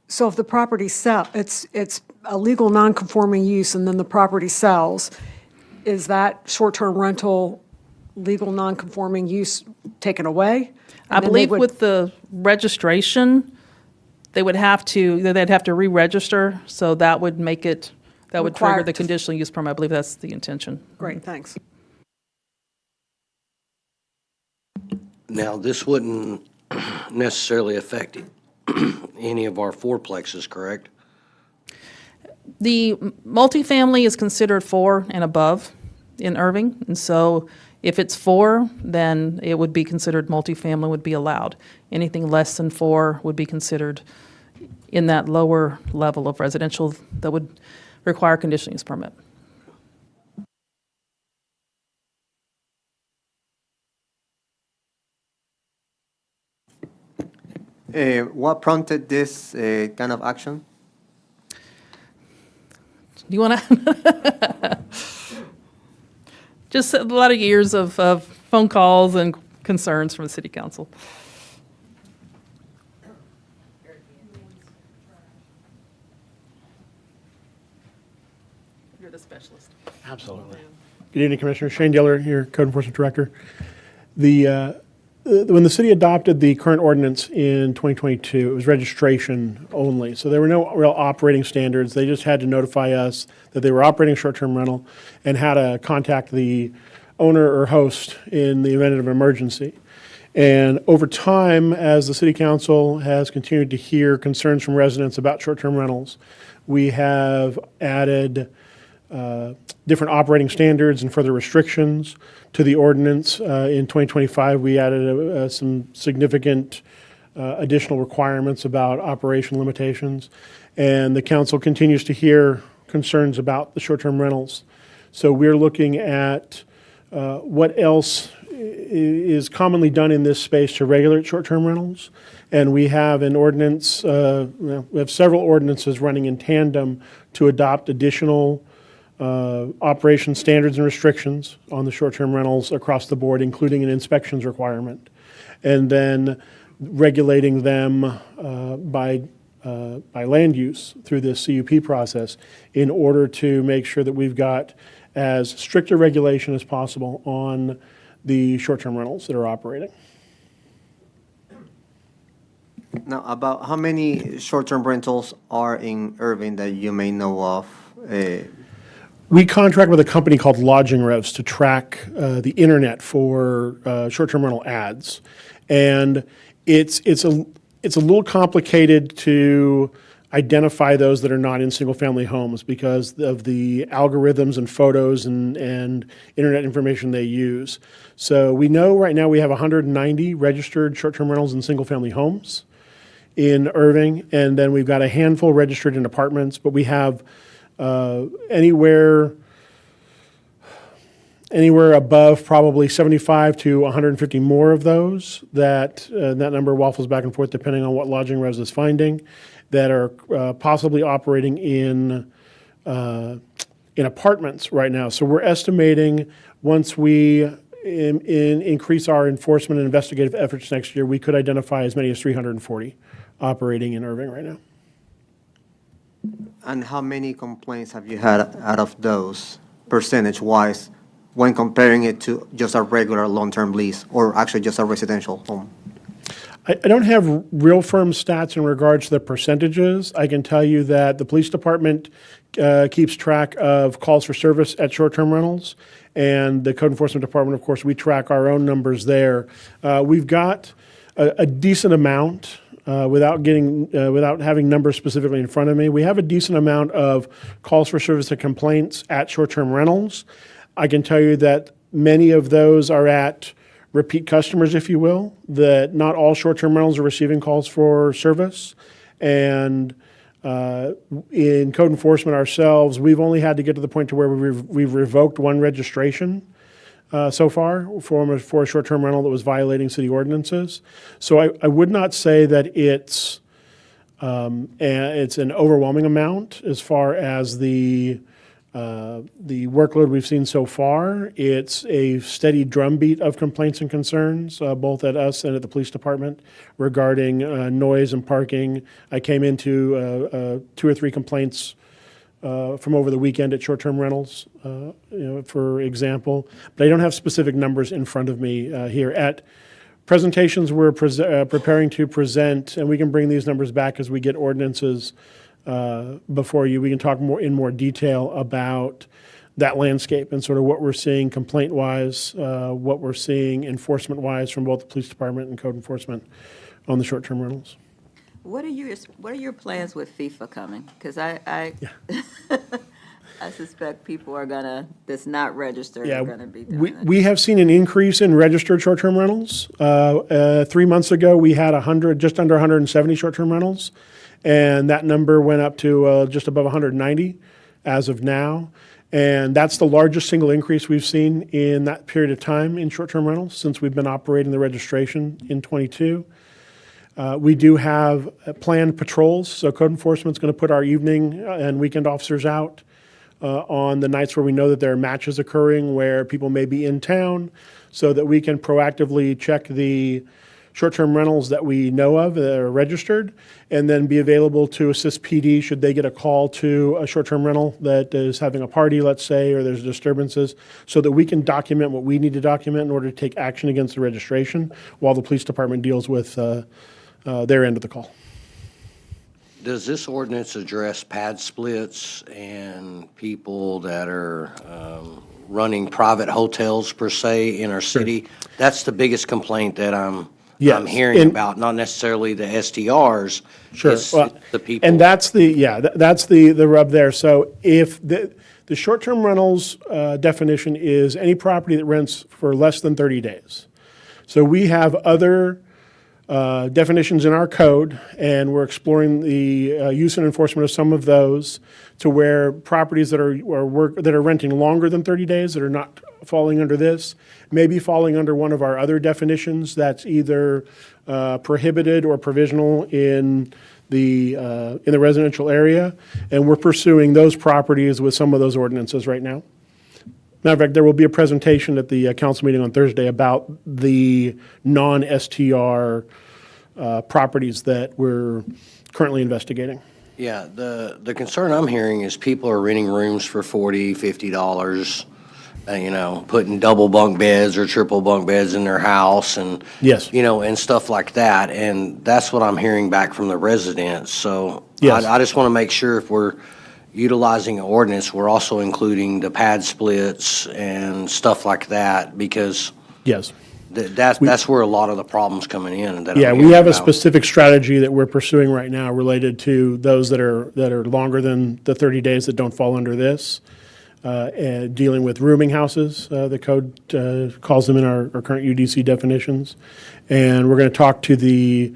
So if the property it's a legal non-conforming use and then the property sells, is that short-term rental legal non-conforming use taken away? I believe with the registration, they'd have to re-register, so that would make it, that would trigger Required the to- conditional use permit. I believe that's the intention. Great, thanks. Now, this wouldn't necessarily affect any of our fourplexes, correct? The multifamily is considered 4 and above in Irving, and so if it's 4, then it would be considered multifamily would be allowed. Anything less than 4 would be considered in that lower level of residential that would require conditional use permit. What prompted this kind of action? Do you want to? Just a lot of years of phone calls and concerns from the city council. You're the specialist. Absolutely. Good evening, Commissioner. Shane Diller here, Code Enforcement Director. When the city adopted the current ordinance in 2022, it was registration only. So there were no real operating standards. They just had to notify us that they were operating short-term rental and how to contact the owner or host in the event of an emergency. And over time, as the city council has continued to hear concerns from residents about short-term rentals, we have added different operating standards and further restrictions to the ordinance. In 2025, we added some significant additional requirements about operation limitations, and the council continues to hear concerns about the short-term rentals. So we're looking at what else is commonly done in this space to regulate short-term rentals, and we have an ordinance, we have several ordinances running in tandem to adopt additional operation standards and restrictions on the short-term rentals across the board, including an inspections requirement, and then regulating them by land use through this CUP process in order to make sure that we've got as strict a regulation as possible on the short-term rentals that are operating. Now, about how many short-term rentals are in Irving that you may know of? We contract with a company called Lodging Revs to track the internet for short-term rental ads, and it's a little complicated to identify those that are not in single-family homes because of the algorithms and photos and internet information they use. So we know right now we have 190 registered short-term rentals in single-family homes in Irving, and then we've got a handful registered in apartments, but we have anywhere anywhere above probably 75 to 150 more of those that number waffles back and forth depending on what lodging res is finding, that are possibly operating in apartments right now. So we're estimating once we increase our enforcement and investigative efforts next year, we could identify as many as 340 operating in Irving right now. And how many complaints have you had out of those, percentage-wise, when comparing it to just a regular long-term lease, or actually just a residential home? I don't have real firm stats in regards to the percentages. I can tell you that the police department keeps track of calls for service at short-term rentals, and the code enforcement department, of course, we track our own numbers there. We've got a decent amount. Without having numbers specifically in front of me, we have a decent amount of calls for service and complaints at short-term rentals. I can tell you that many of those are at repeat customers, if you will, that not all short-term rentals are receiving calls for service. And in code enforcement ourselves, we've only had to get to the point to where we've revoked one registration so far for a short-term rental that was violating city ordinances. So I would not say that it's an overwhelming amount as far as the workload we've seen so far. It's a steady drumbeat of complaints and concerns, both at us and at the police department regarding noise and parking. I came into 2 or 3 complaints from over the weekend at short-term rentals, for example. But I don't have specific numbers in front of me here. At presentations we're preparing to present, and we can bring these numbers back as we get ordinances before you. We can talk in more detail about that landscape and sort of what we're seeing complaint-wise, what we're seeing enforcement-wise from both the police department and code enforcement on the short-term rentals. What are your plans with FIFA coming? Because I suspect people are that's not registered are gonna be doing it. We have seen an increase in registered short-term rentals. 3 months ago, we had just under 170 short-term rentals, and that number went up to just above 190 as of now. And that's the largest single increase we've seen in that period of time in short-term rentals since we've been operating the registration in '22. We do have planned patrols, so code enforcement's going to put our evening and weekend officers out on the nights where we know that there are matches occurring where people may be in town, so that we can proactively check the short-term rentals that we know of that are registered, and then be available to assist PD should they get a call to a short-term rental that is having a party, let's say, or there's disturbances, so that we can document what we need to document in order to take action against the registration while the police department deals with their end of the call. Does this ordinance address pad splits and people that are running private hotels per se in our city? That's the biggest complaint that I'm hearing about, not necessarily the STRs. Sure. It's the people. And that's the rub there. So if the short-term rentals definition is any property that rents for less than 30 days. So we have other definitions in our code, and we're exploring the use and enforcement of some of those to where properties that are renting longer than 30 days that are not falling under this may be falling under one of our other definitions that's either prohibited or provisional in the residential area, and we're pursuing those properties with some of those ordinances right now. Matter of fact, there will be a presentation at the council meeting on Thursday about the non-STR properties that we're currently investigating. Yeah, the concern I'm hearing is people are renting rooms for $40, $50, putting double bunk beds or triple bunk beds in their house and, Yes. And stuff like that. And that's what I'm hearing back from the residents. So Yes. I just want to make sure if we're utilizing an ordinance, we're also including the pad splits and stuff like that, because Yes. that's where a lot of the problems coming in. That Yeah, I'm we hearing have a about. specific strategy that we're pursuing right now related to those that are longer than the 30 days that don't fall under this, and dealing with rooming houses. The code calls them in our current UDC definitions. And we're going to talk to the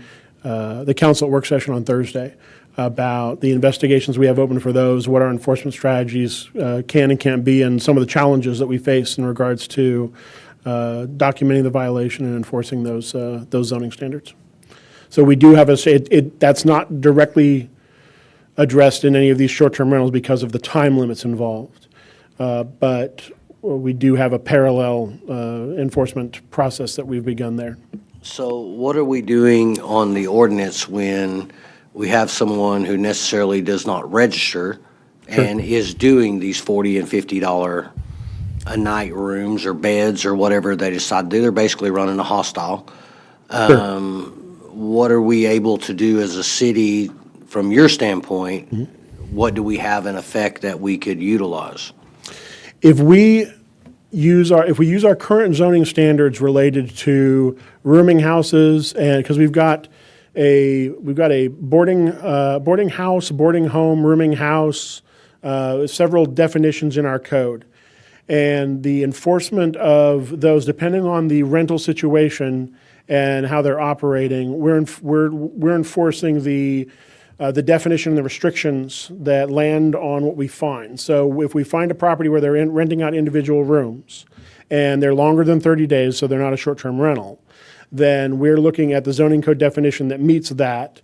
council at work session on Thursday about the investigations we have open for those, what our enforcement strategies can and can't be, and some of the challenges that we face in regards to documenting the violation and enforcing those zoning standards. So we do have that's not directly addressed in any of these short-term rentals because of the time limits involved. But we do have a parallel enforcement process that we've begun there. So what are we doing on the ordinance when we have someone who necessarily does not register and is doing these $40 and $50 a night rooms or beds or whatever they decide to do? They're basically running a hostel. What are we able to do as a city, from your standpoint? What do we have in effect that we could utilize? If we use our current zoning standards related to rooming houses, and because we've got a boarding house, boarding home, rooming house, several definitions in our code, and the enforcement of those, depending on the rental situation and how they're operating, we're enforcing the definition and the restrictions that land on what we find. So if we find a property where they're renting out individual rooms and they're longer than 30 days, so they're not a short-term rental, then we're looking at the zoning code definition that meets that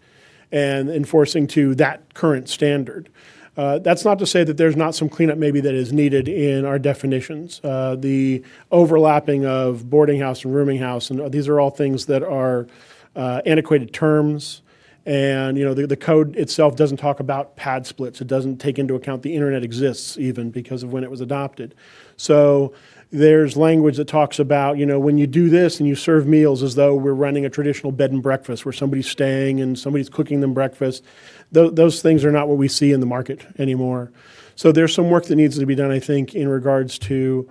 and enforcing to that current standard. That's not to say that there's not some cleanup maybe that is needed in our definitions. The overlapping of boarding house and rooming house, and these are all things that are antiquated terms. And, the code itself doesn't talk about pad splits. It doesn't take into account the internet exists even because of when it was adopted. So there's language that talks about, when you do this and you serve meals as though we're running a traditional bed and breakfast where somebody's staying and somebody's cooking them breakfast. Those things are not what we see in the market anymore. So there's some work that needs to be done, I think, in regards to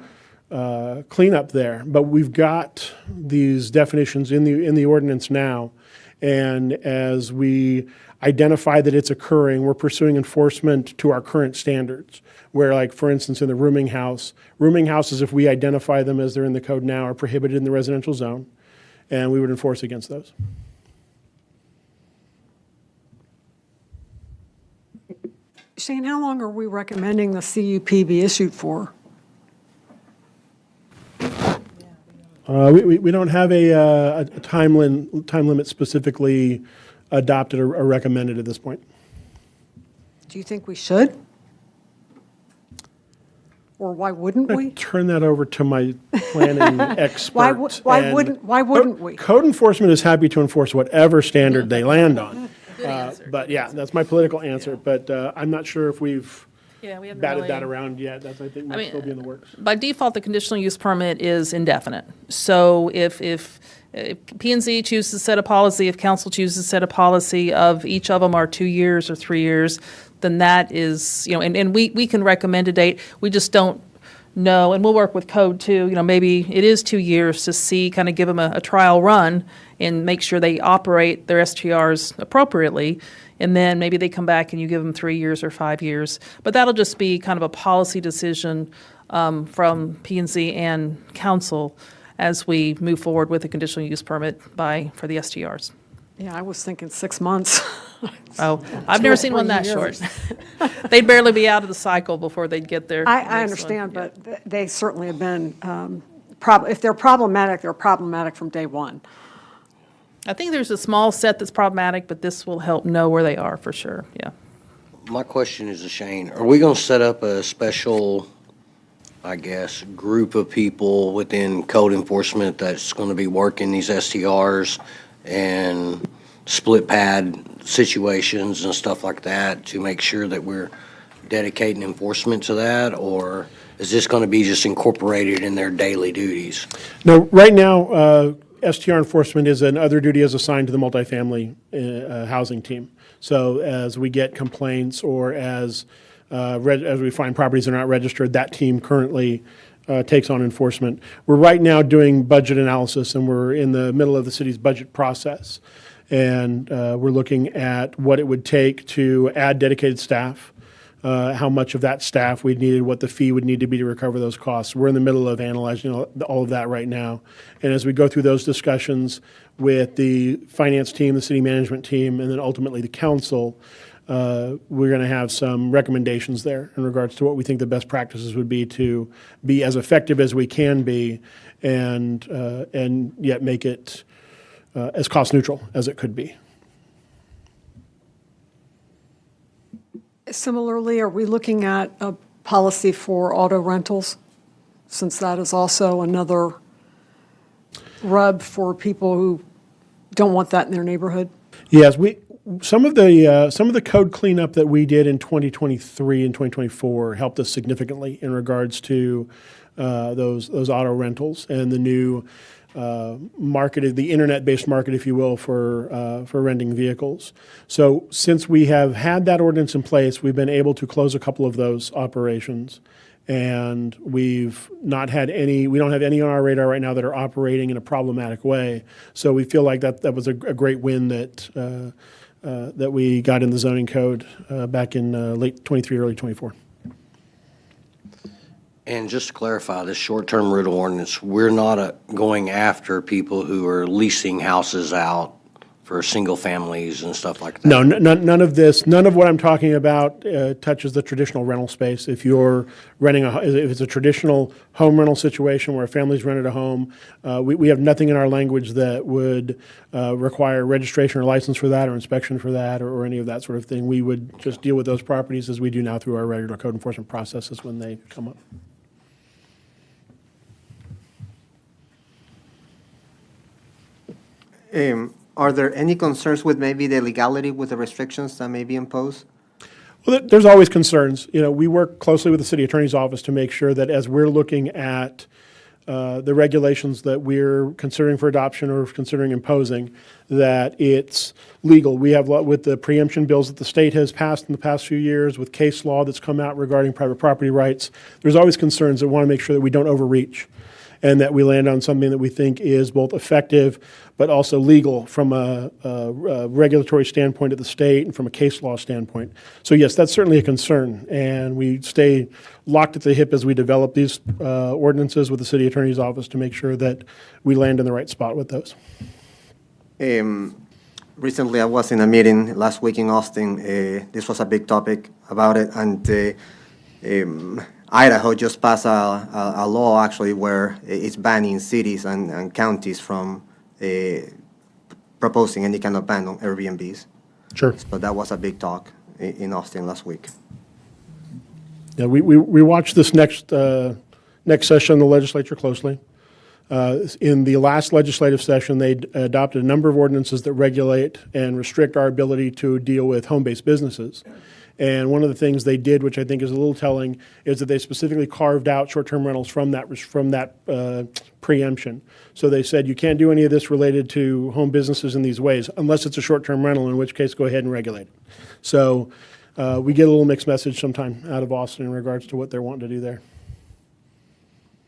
cleanup there. But we've got these definitions in the ordinance now. And as we identify that it's occurring, we're pursuing enforcement to our current standards, where, like, for instance, in the rooming houses, if we identify them as they're in the code now, are prohibited in the residential zone, and we would enforce against those. Shane, how long are we recommending the CUP be issued for? We don't have a time limit specifically adopted or recommended at this point. Do you think we should? Or why wouldn't we? Turn that over to my planning expert. Why wouldn't we? Code enforcement is happy to enforce whatever standard they land on. But yeah, that's my political answer. But I'm not sure if we've we haven't batted really- that around yet. I think might still be in the works. By default, the conditional use permit is indefinite. So if P&Z chooses to set a policy, if council chooses to set a policy of each of them are 2 years or 3 years, then that is, and we can recommend a date. We just don't know, and we'll work with code too. Maybe it is 2 years to see, kind of give them a trial run and make sure they operate their STRs appropriately. And then maybe they come back and you give them 3 years or 5 years. But that'll just be kind of a policy decision from P&Z and council as we move forward with a conditional use permit for the STRs. Yeah, I was thinking 6 months. Oh, I've never seen one that short. They'd barely be out of the cycle before they'd get there. I understand, but they certainly have been, if they're problematic from day one. I think there's a small set that's problematic, but this will help know where they are for sure, yeah. My question is to Shane, are we going to set up a special, I guess, group of people within code enforcement that's going to be working these STRs and split pad situations and stuff like that to make sure that we're dedicating enforcement to that? Or is this going to be just incorporated in their daily duties? No, right now, STR enforcement is another duty as assigned to the multifamily housing team. So as we get complaints or as we find properties that are not registered, that team currently takes on enforcement. We're right now doing budget analysis, and we're in the middle of the city's budget process. And we're looking at what it would take to add dedicated staff, how much of that staff we'd needed, what the fee would need to be to recover those costs. We're in the middle of analyzing all of that right now. And as we go through those discussions with the finance team, the city management team, and then ultimately the council, we're going to have some recommendations there in regards to what we think the best practices would be to be as effective as we can be and yet make it as cost neutral as it could be. Similarly, are we looking at a policy for auto rentals, since that is also another rub for people who don't want that in their neighborhood? Yes, some of the code cleanup that we did in 2023 and 2024 helped us significantly in regards to those auto rentals and the new market, the internet-based market, if you will, for renting vehicles. So since we have had that ordinance in place, we've been able to close a couple of those operations. And we've not had any, we don't have any on our radar right now that are operating in a problematic way. So we feel like that was a great win that we got in the zoning code back in late 23, early 24. And just to clarify, this short-term rental ordinance, we're not going after people who are leasing houses out for single families and stuff like that. No, none of this, none of what I'm talking about touches the traditional rental space. If you're renting, if it's a traditional home rental situation where a family's rented a home, we have nothing in our language that would require registration or license for that or inspection for that or any of that sort of thing. We would just deal with those properties as we do now through our regular code enforcement processes when they come up. Are there any concerns with maybe the legality with the restrictions that may be imposed? Well, there's always concerns. You know, we work closely with the city attorney's office to make sure that as we're looking at the regulations that we're considering for adoption or considering imposing, that it's legal. We have, with the preemption bills that the state has passed in the past few years, with case law that's come out regarding private property rights, there's always concerns that want to make sure that we don't overreach and that we land on something that we think is both effective but also legal from a regulatory standpoint at the state and from a case law standpoint. So yes, that's certainly a concern, and we stay locked at the hip as we develop these ordinances with the city attorney's office to make sure that we land in the right spot with those. Recently, I was in a meeting last week in Austin. This was a big topic about it, and Idaho just passed a law actually where it's banning cities and counties from proposing any kind of ban on Airbnbs. Sure. So that was a big talk in Austin last week. Yeah, we watch this next session of the legislature closely. In the last legislative session, they adopted a number of ordinances that regulate and restrict our ability to deal with home-based businesses. And one of the things they did, which I think is a little telling, is that they specifically carved out short-term rentals from that preemption. So they said you can't do any of this related to home businesses in these ways unless it's a short-term rental, in which case go ahead and regulate it. So we get a little mixed message sometime out of Austin in regards to what they're wanting to do there.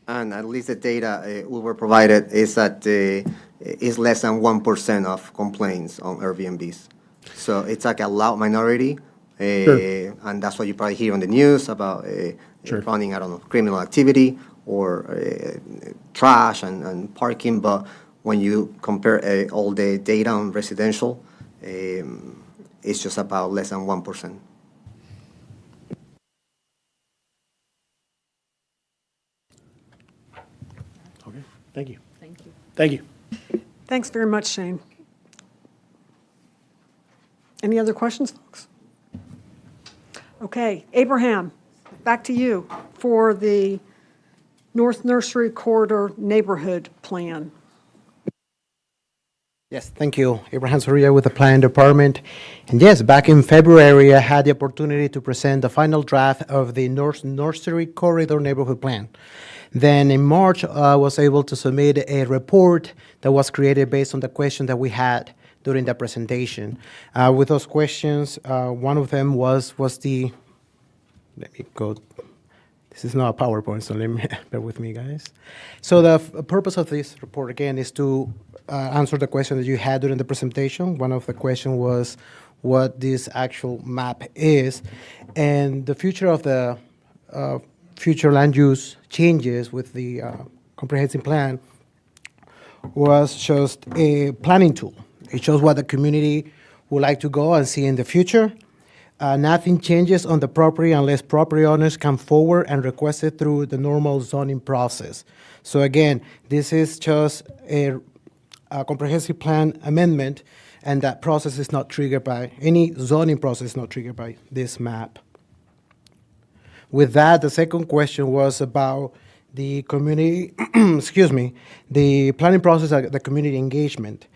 And at least the data we were provided is that is less than 1% of complaints on Airbnbs. So it's like a loud minority. Sure. And that's what you probably hear on the news about Sure. running, I don't know, criminal activity or trash and parking. But when you compare all the data on residential, it's just about less than 1%. Okay, thank you. Thank you. Thank you. Thanks very much, Shane. Any other questions, folks? Okay, Abraham, back to you for the North Nursery Corridor Neighborhood Plan. Yes, thank you. Abraham Soria with the Planning Department. And yes, back in February, I had the opportunity to present the final draft of the North Nursery Corridor Neighborhood Plan. Then in March, I was able to submit a report that was created based on the question that we had during the presentation. With those questions, one of them was the, let me go, this is not a PowerPoint, so let me, bear with me, guys. So the purpose of this report, again, is to answer the question that you had during the presentation. One of the questions was what this actual map is, and the future of the future land use changes with the comprehensive plan was just a planning tool. It shows what the community would like to go and see in the future. Nothing changes on the property unless property owners come forward and request it through the normal zoning process. So again, this is just a comprehensive plan amendment, and that process is not triggered by, any zoning process is not triggered by this map. With that, the second question was about the community, excuse me, the planning process, the community engagement.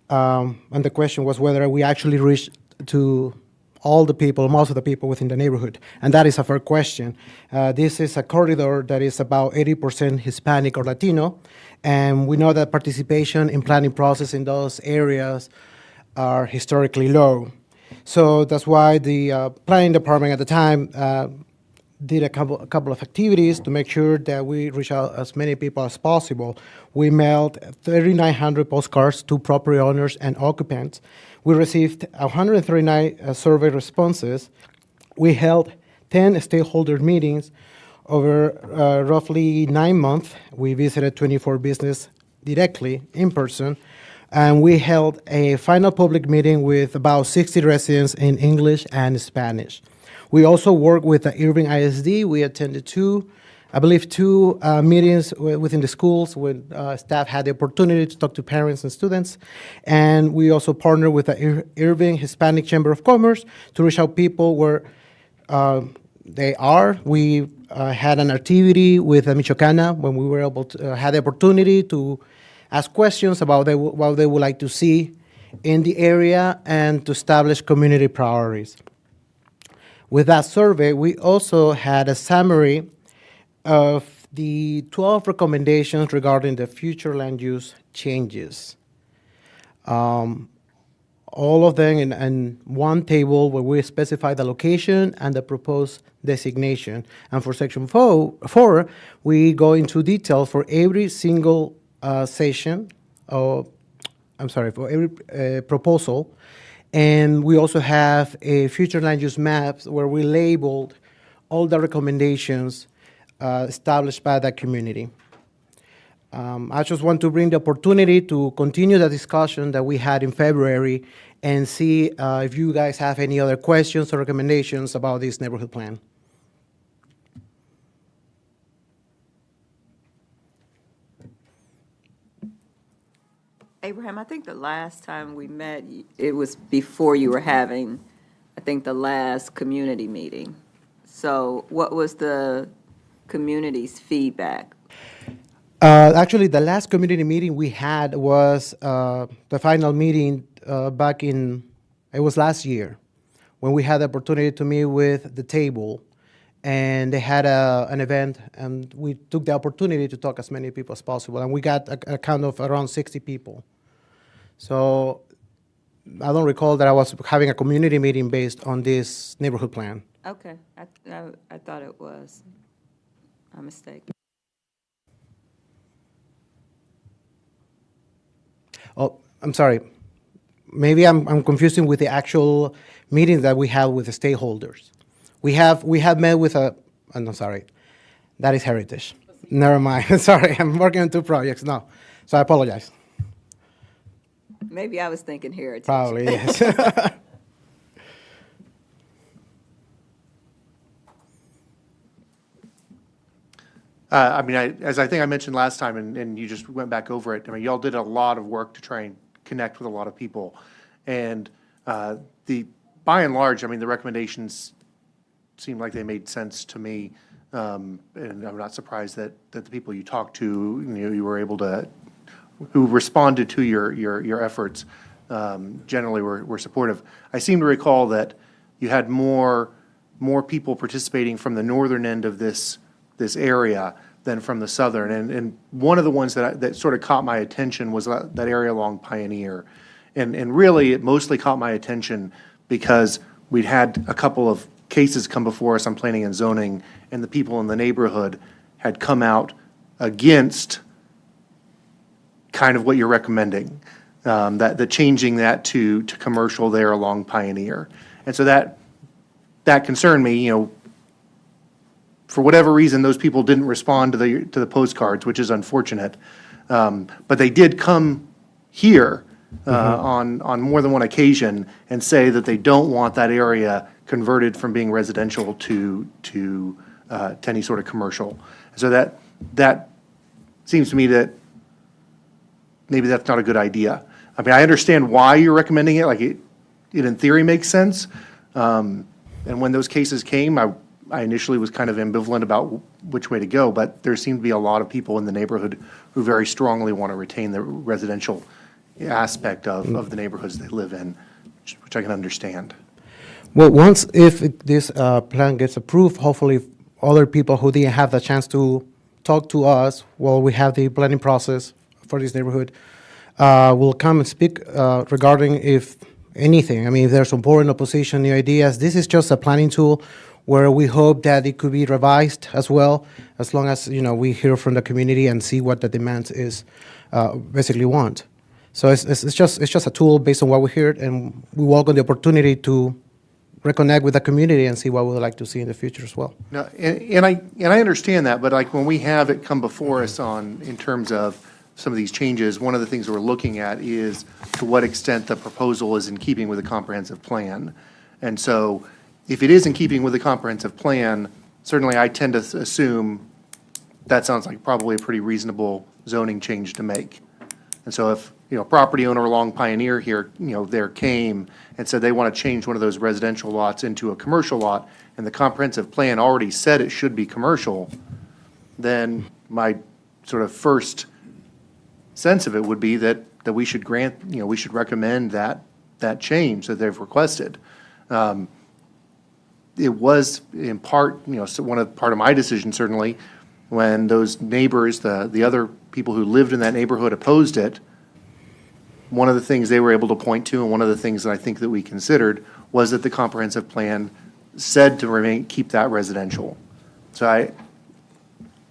And the question was whether we actually reached to all the people, most of the people within the neighborhood. And that is a fair question. This is a corridor that is about 80% Hispanic or Latino, and we know that participation in planning process in those areas are historically low. So that's why the planning department at the time did a couple of activities to make sure that we reach out as many people as possible. We mailed 3,900 postcards to property owners and occupants. We received 139 survey responses. We held 10 stakeholder meetings over roughly 9 months. We visited 24 businesses directly in person, and we held a final public meeting with about 60 residents in English and Spanish. We also worked with the Irving ISD. We attended two meetings within the schools when staff had the opportunity to talk to parents and students. And we also partnered with the Irving Hispanic Chamber of Commerce to reach out people where they are. We had an activity with Michoacana when we were able to had the opportunity to ask questions about what they would like to see in the area and to establish community priorities. With that survey, we also had a summary of the 12 recommendations regarding the future land use changes. All of them in one table where we specify the location and the proposed designation. And for section 4, we go into detail for every single for every proposal. And we also have a future land use maps where we labeled all the recommendations established by that community. I just want to bring the opportunity to continue the discussion that we had in February and see if you guys have any other questions or recommendations about this neighborhood plan. Abraham, I think the last time we met, it was before you were having, I think, the last community meeting. So what was the community's feedback? Actually, the last community meeting we had was the final meeting it was last year, when we had the opportunity to meet with the table, and they had an event, and we took the opportunity to talk as many people as possible, and we got a count of around 60 people. So I don't recall that I was having a community meeting based on this neighborhood plan. Okay, I thought it was a mistake. Oh, I'm sorry. Maybe I'm confusing with the actual meetings that we have with the stakeholders. We have met with I'm sorry, that is Heritage. Never mind. Sorry, I'm working on 2 projects now, so I apologize. Maybe I was thinking Heritage. Probably, yes. As I think I mentioned last time, and you just went back over it, y'all did a lot of work to try and connect with a lot of people. And by and large, the recommendations seemed like they made sense to me. And I'm not surprised that the people you talked to, you were able to, who responded to your efforts, generally were supportive. I seem to recall that you had more people participating from the northern end of this area than from the southern. And one of the ones that sort of caught my attention was that area along Pioneer. And really, it mostly caught my attention because we'd had a couple of cases come before us on planning and zoning, and the people in the neighborhood had come out against kind of what you're recommending, that changing that to commercial there along Pioneer. And so that concerned me, for whatever reason, those people didn't respond to the postcards, which is unfortunate. But they did come here on more than one occasion and say that they don't want that area converted from being residential to any sort of commercial. So that seems to me that maybe that's not a good idea. I mean, I understand why you're recommending it, like it in theory makes sense. And when those cases came, I initially was kind of ambivalent about which way to go, but there seem to be a lot of people in the neighborhood who very strongly want to retain the residential aspect of the neighborhoods they live in, which I can understand. Well, if this plan gets approved, hopefully other people who didn't have the chance to talk to us while we have the planning process for this neighborhood will come and speak regarding if anything. I mean, if there's support and opposition, new ideas. This is just a planning tool where we hope that it could be revised as well, as long as, we hear from the community and see what the demands is, basically want. So it's just a tool based on what we heard, and we welcome the opportunity to reconnect with the community and see what we would like to see in the future as well. No, and I understand that, but like when we have it come before us in terms of some of these changes, one of the things we're looking at is to what extent the proposal is in keeping with the comprehensive plan. And so if it is in keeping with the comprehensive plan, certainly I tend to assume that sounds like probably a pretty reasonable zoning change to make. And so if, a property owner along Pioneer here, there came and said they want to change one of those residential lots into a commercial lot, and the comprehensive plan already said it should be commercial, then my sort of first sense of it would be that we should we should recommend that change that they've requested. It was in part, so part of my decision certainly, when those neighbors, the other people who lived in that neighborhood opposed it. One of the things they were able to point to, and one of the things that I think that we considered, was that the comprehensive plan said to keep that residential. So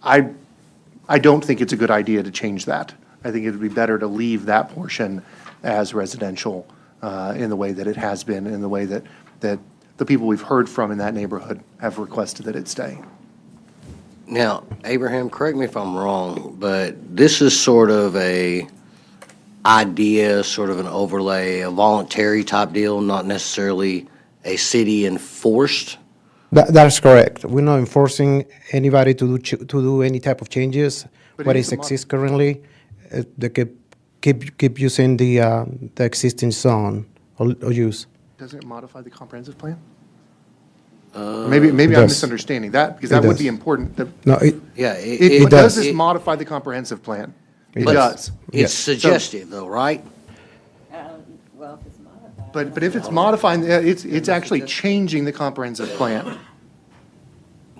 I don't think it's a good idea to change that. I think it would be better to leave that portion as residential in the way that it has been, in the way that the people we've heard from in that neighborhood have requested that it stay. Now, Abraham, correct me if I'm wrong, but this is sort of a idea, sort of an overlay, a voluntary type deal, not necessarily a city enforced? That's correct. We're not enforcing anybody to do any type of changes. What exists currently, they keep using the existing zone or use. Doesn't it modify the comprehensive plan? Maybe I'm does. misunderstanding that, because that would be important. No, Yeah, It does this modify the comprehensive plan? It does. It's suggestive though, right? But if it's modifying, it's actually changing the comprehensive plan.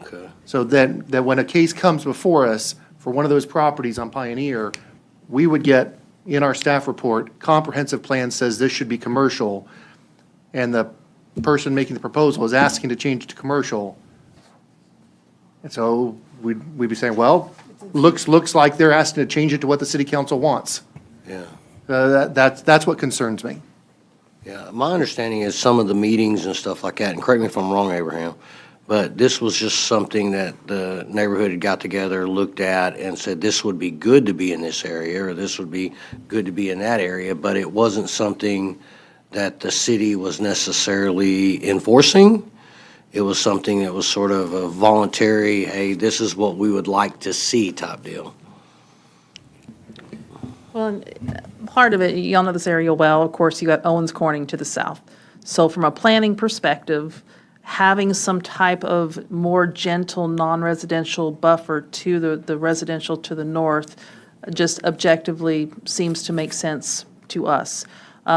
Okay. So then, that when a case comes before us for one of those properties on Pioneer, we would get in our staff report, comprehensive plan says this should be commercial, and the person making the proposal is asking to change it to commercial. And so we'd be saying, well, looks like they're asking to change it to what the city council wants. Yeah. That's what concerns me. Yeah, my understanding is some of the meetings and stuff like that, and correct me if I'm wrong, Abraham, but this was just something that the neighborhood had got together, looked at, and said this would be good to be in this area, or this would be good to be in that area, but it wasn't something that the city was necessarily enforcing. It was something that was sort of a voluntary, hey, this is what we would like to see type deal. Well, part of it, y'all know this area well, of course, you got Owens Corning to the south. So from a planning perspective, having some type of more gentle, non-residential buffer to the residential to the north just objectively seems to make sense to us.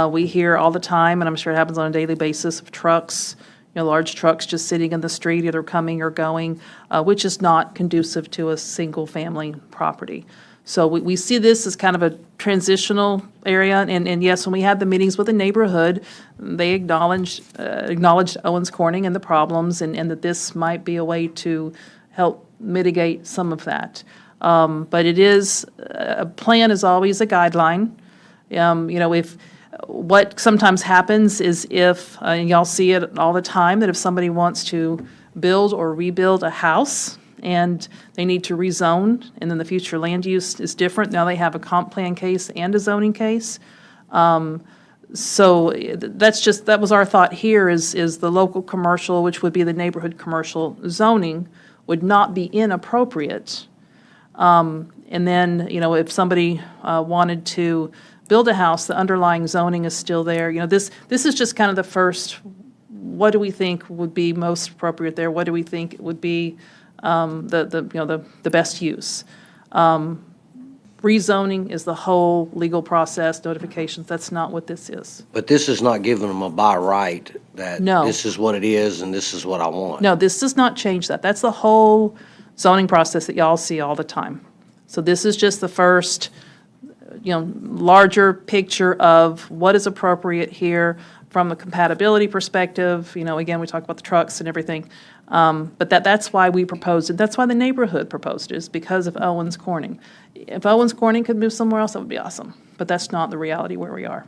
We hear all the time, and I'm sure it happens on a daily basis, of trucks, large trucks just sitting in the street, either coming or going, which is not conducive to a single-family property. So we see this as kind of a transitional area, and yes, when we had the meetings with the neighborhood, they acknowledged Owens Corning and the problems, and that this might be a way to help mitigate some of that. But it is, a plan is always a guideline. If what sometimes happens is if, and y'all see it all the time, that if somebody wants to build or rebuild a house and they need to rezone, and then the future land use is different, now they have a comp plan case and a zoning case, So that was our thought here is the local commercial, which would be the neighborhood commercial zoning, would not be inappropriate. And then, if somebody wanted to build a house, the underlying zoning is still there. This is just kind of the first, what do we think would be most appropriate there? What do we think would be the best use? Rezoning is the whole legal process, notifications. That's not what this is. But this is not giving them a by right that No. this is what it is and this is what I want. No, this does not change that. That's the whole zoning process that y'all see all the time. So this is just the first, larger picture of what is appropriate here from a compatibility perspective. Again, we talked about the trucks and everything. But that's why we proposed it. That's why the neighborhood proposed it, is because of Owens Corning. If Owens Corning could move somewhere else, that would be awesome. But that's not the reality where we are.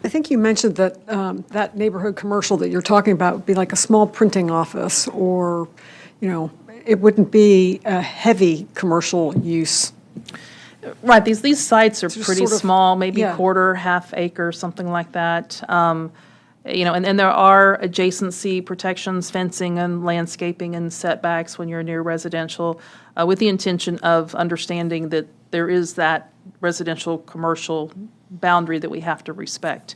I think you mentioned that that neighborhood commercial that you're talking about would be like a small printing office, or, it wouldn't be a heavy commercial use. Right, these sites are Just pretty sort of- small, maybe yeah. quarter, half acre, something like that. And there are adjacency protections, fencing and landscaping and setbacks when you're near residential, with the intention of understanding that there is that residential commercial boundary that we have to respect.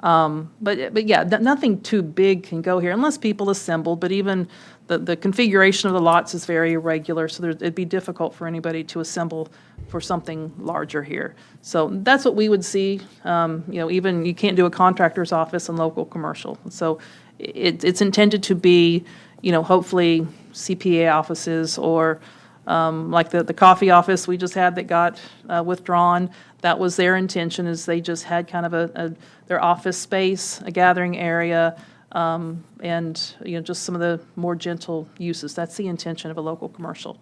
But yeah, nothing too big can go here unless people assemble, but even the configuration of the lots is very irregular, so it'd be difficult for anybody to assemble for something larger here. So that's what we would see. Even you can't do a contractor's office in local commercial. So it's intended to be, hopefully CPA offices, or like the coffee office we just had that got withdrawn. That was their intention, is they just had kind of their office space, a gathering area, and just some of the more gentle uses. That's the intention of a local commercial.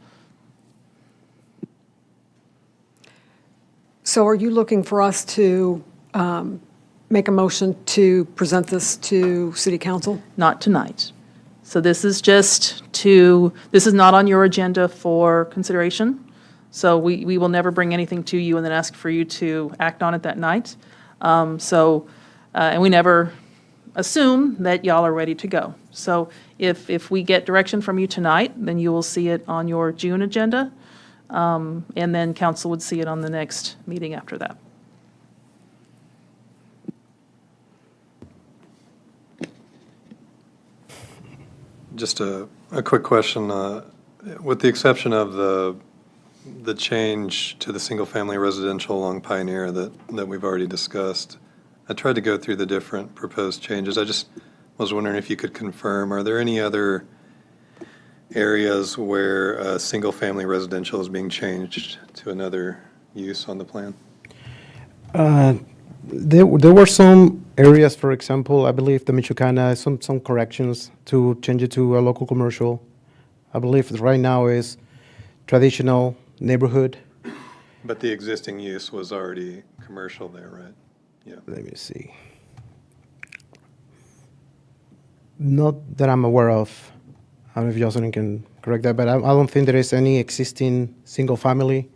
So are you looking for us to make a motion to present this to City Council? Not tonight. So this is this is not on your agenda for consideration. So we will never bring anything to you and then ask for you to act on it that night. And we never assume that y'all are ready to go. So if we get direction from you tonight, then you will see it on your June agenda, and then council would see it on the next meeting after that. Just a quick question. With the exception of the change to the single-family residential along Pioneer that we've already discussed, I tried to go through the different proposed changes. I just was wondering if you could confirm, are there any other areas where single-family residential is being changed to another use on the plan? There were some areas, for example, I believe the Michoacana, some corrections to change it to a local commercial. I believe right now is traditional neighborhood. But the existing use was already commercial there, right? Yeah. Let me see. Not that I'm aware of. I don't know if Jocelyn can correct that, but I don't think there is any existing single family.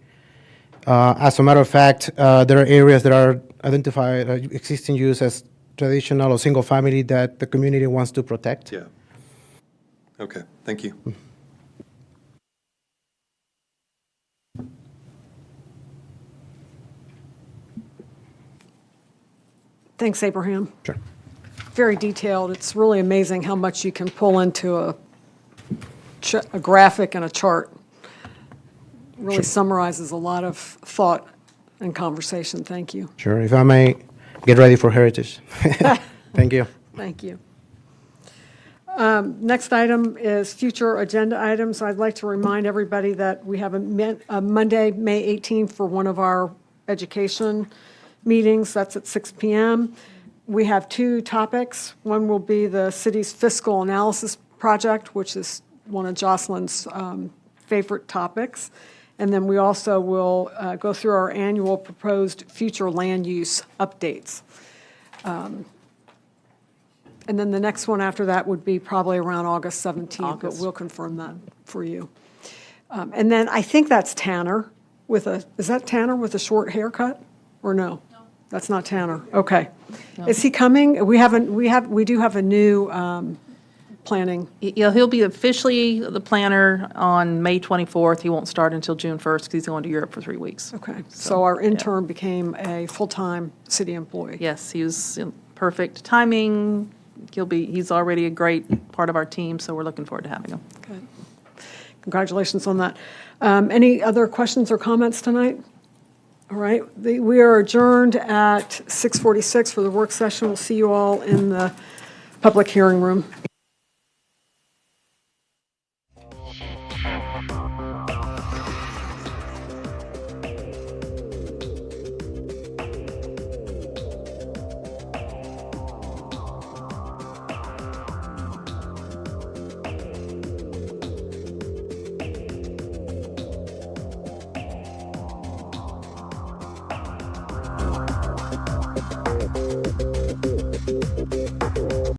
As a matter of fact, there are areas that are identified existing use as traditional or single family that the community wants to protect. Yeah. Okay, thank you. Thanks, Abraham. Sure. Very detailed. It's really amazing how much you can pull into a graphic and a chart. Really summarizes a lot of thought and conversation. Thank you. Sure. If I may get ready for heritage. Thank you. Thank you. Next item is future agenda items. I'd like to remind everybody that we have a Monday, May 18th, for one of our education meetings. That's at 6 p.m. We have two topics. One will be the city's fiscal analysis project, which is one of Jocelyn's favorite topics. And then we also will go through our annual proposed future land use updates. And then the next one after that would be probably around August 17th, but August. we'll confirm that for you. And then I think that's Tanner is that Tanner with a short haircut, or no? No. That's not Tanner, okay. Is he coming? We do have a new planning. Yeah, he'll be officially the planner on May 24th. He won't start until June 1st because he's going to Europe for 3 weeks. Okay, so our intern became a full-time city employee. Yes, he was in perfect timing. He's already a great part of our team, so we're looking forward to having him. Good. Congratulations on that. Any other questions or comments tonight? All right, we are adjourned at 6:46 for the work session. We'll see you all in the public hearing room.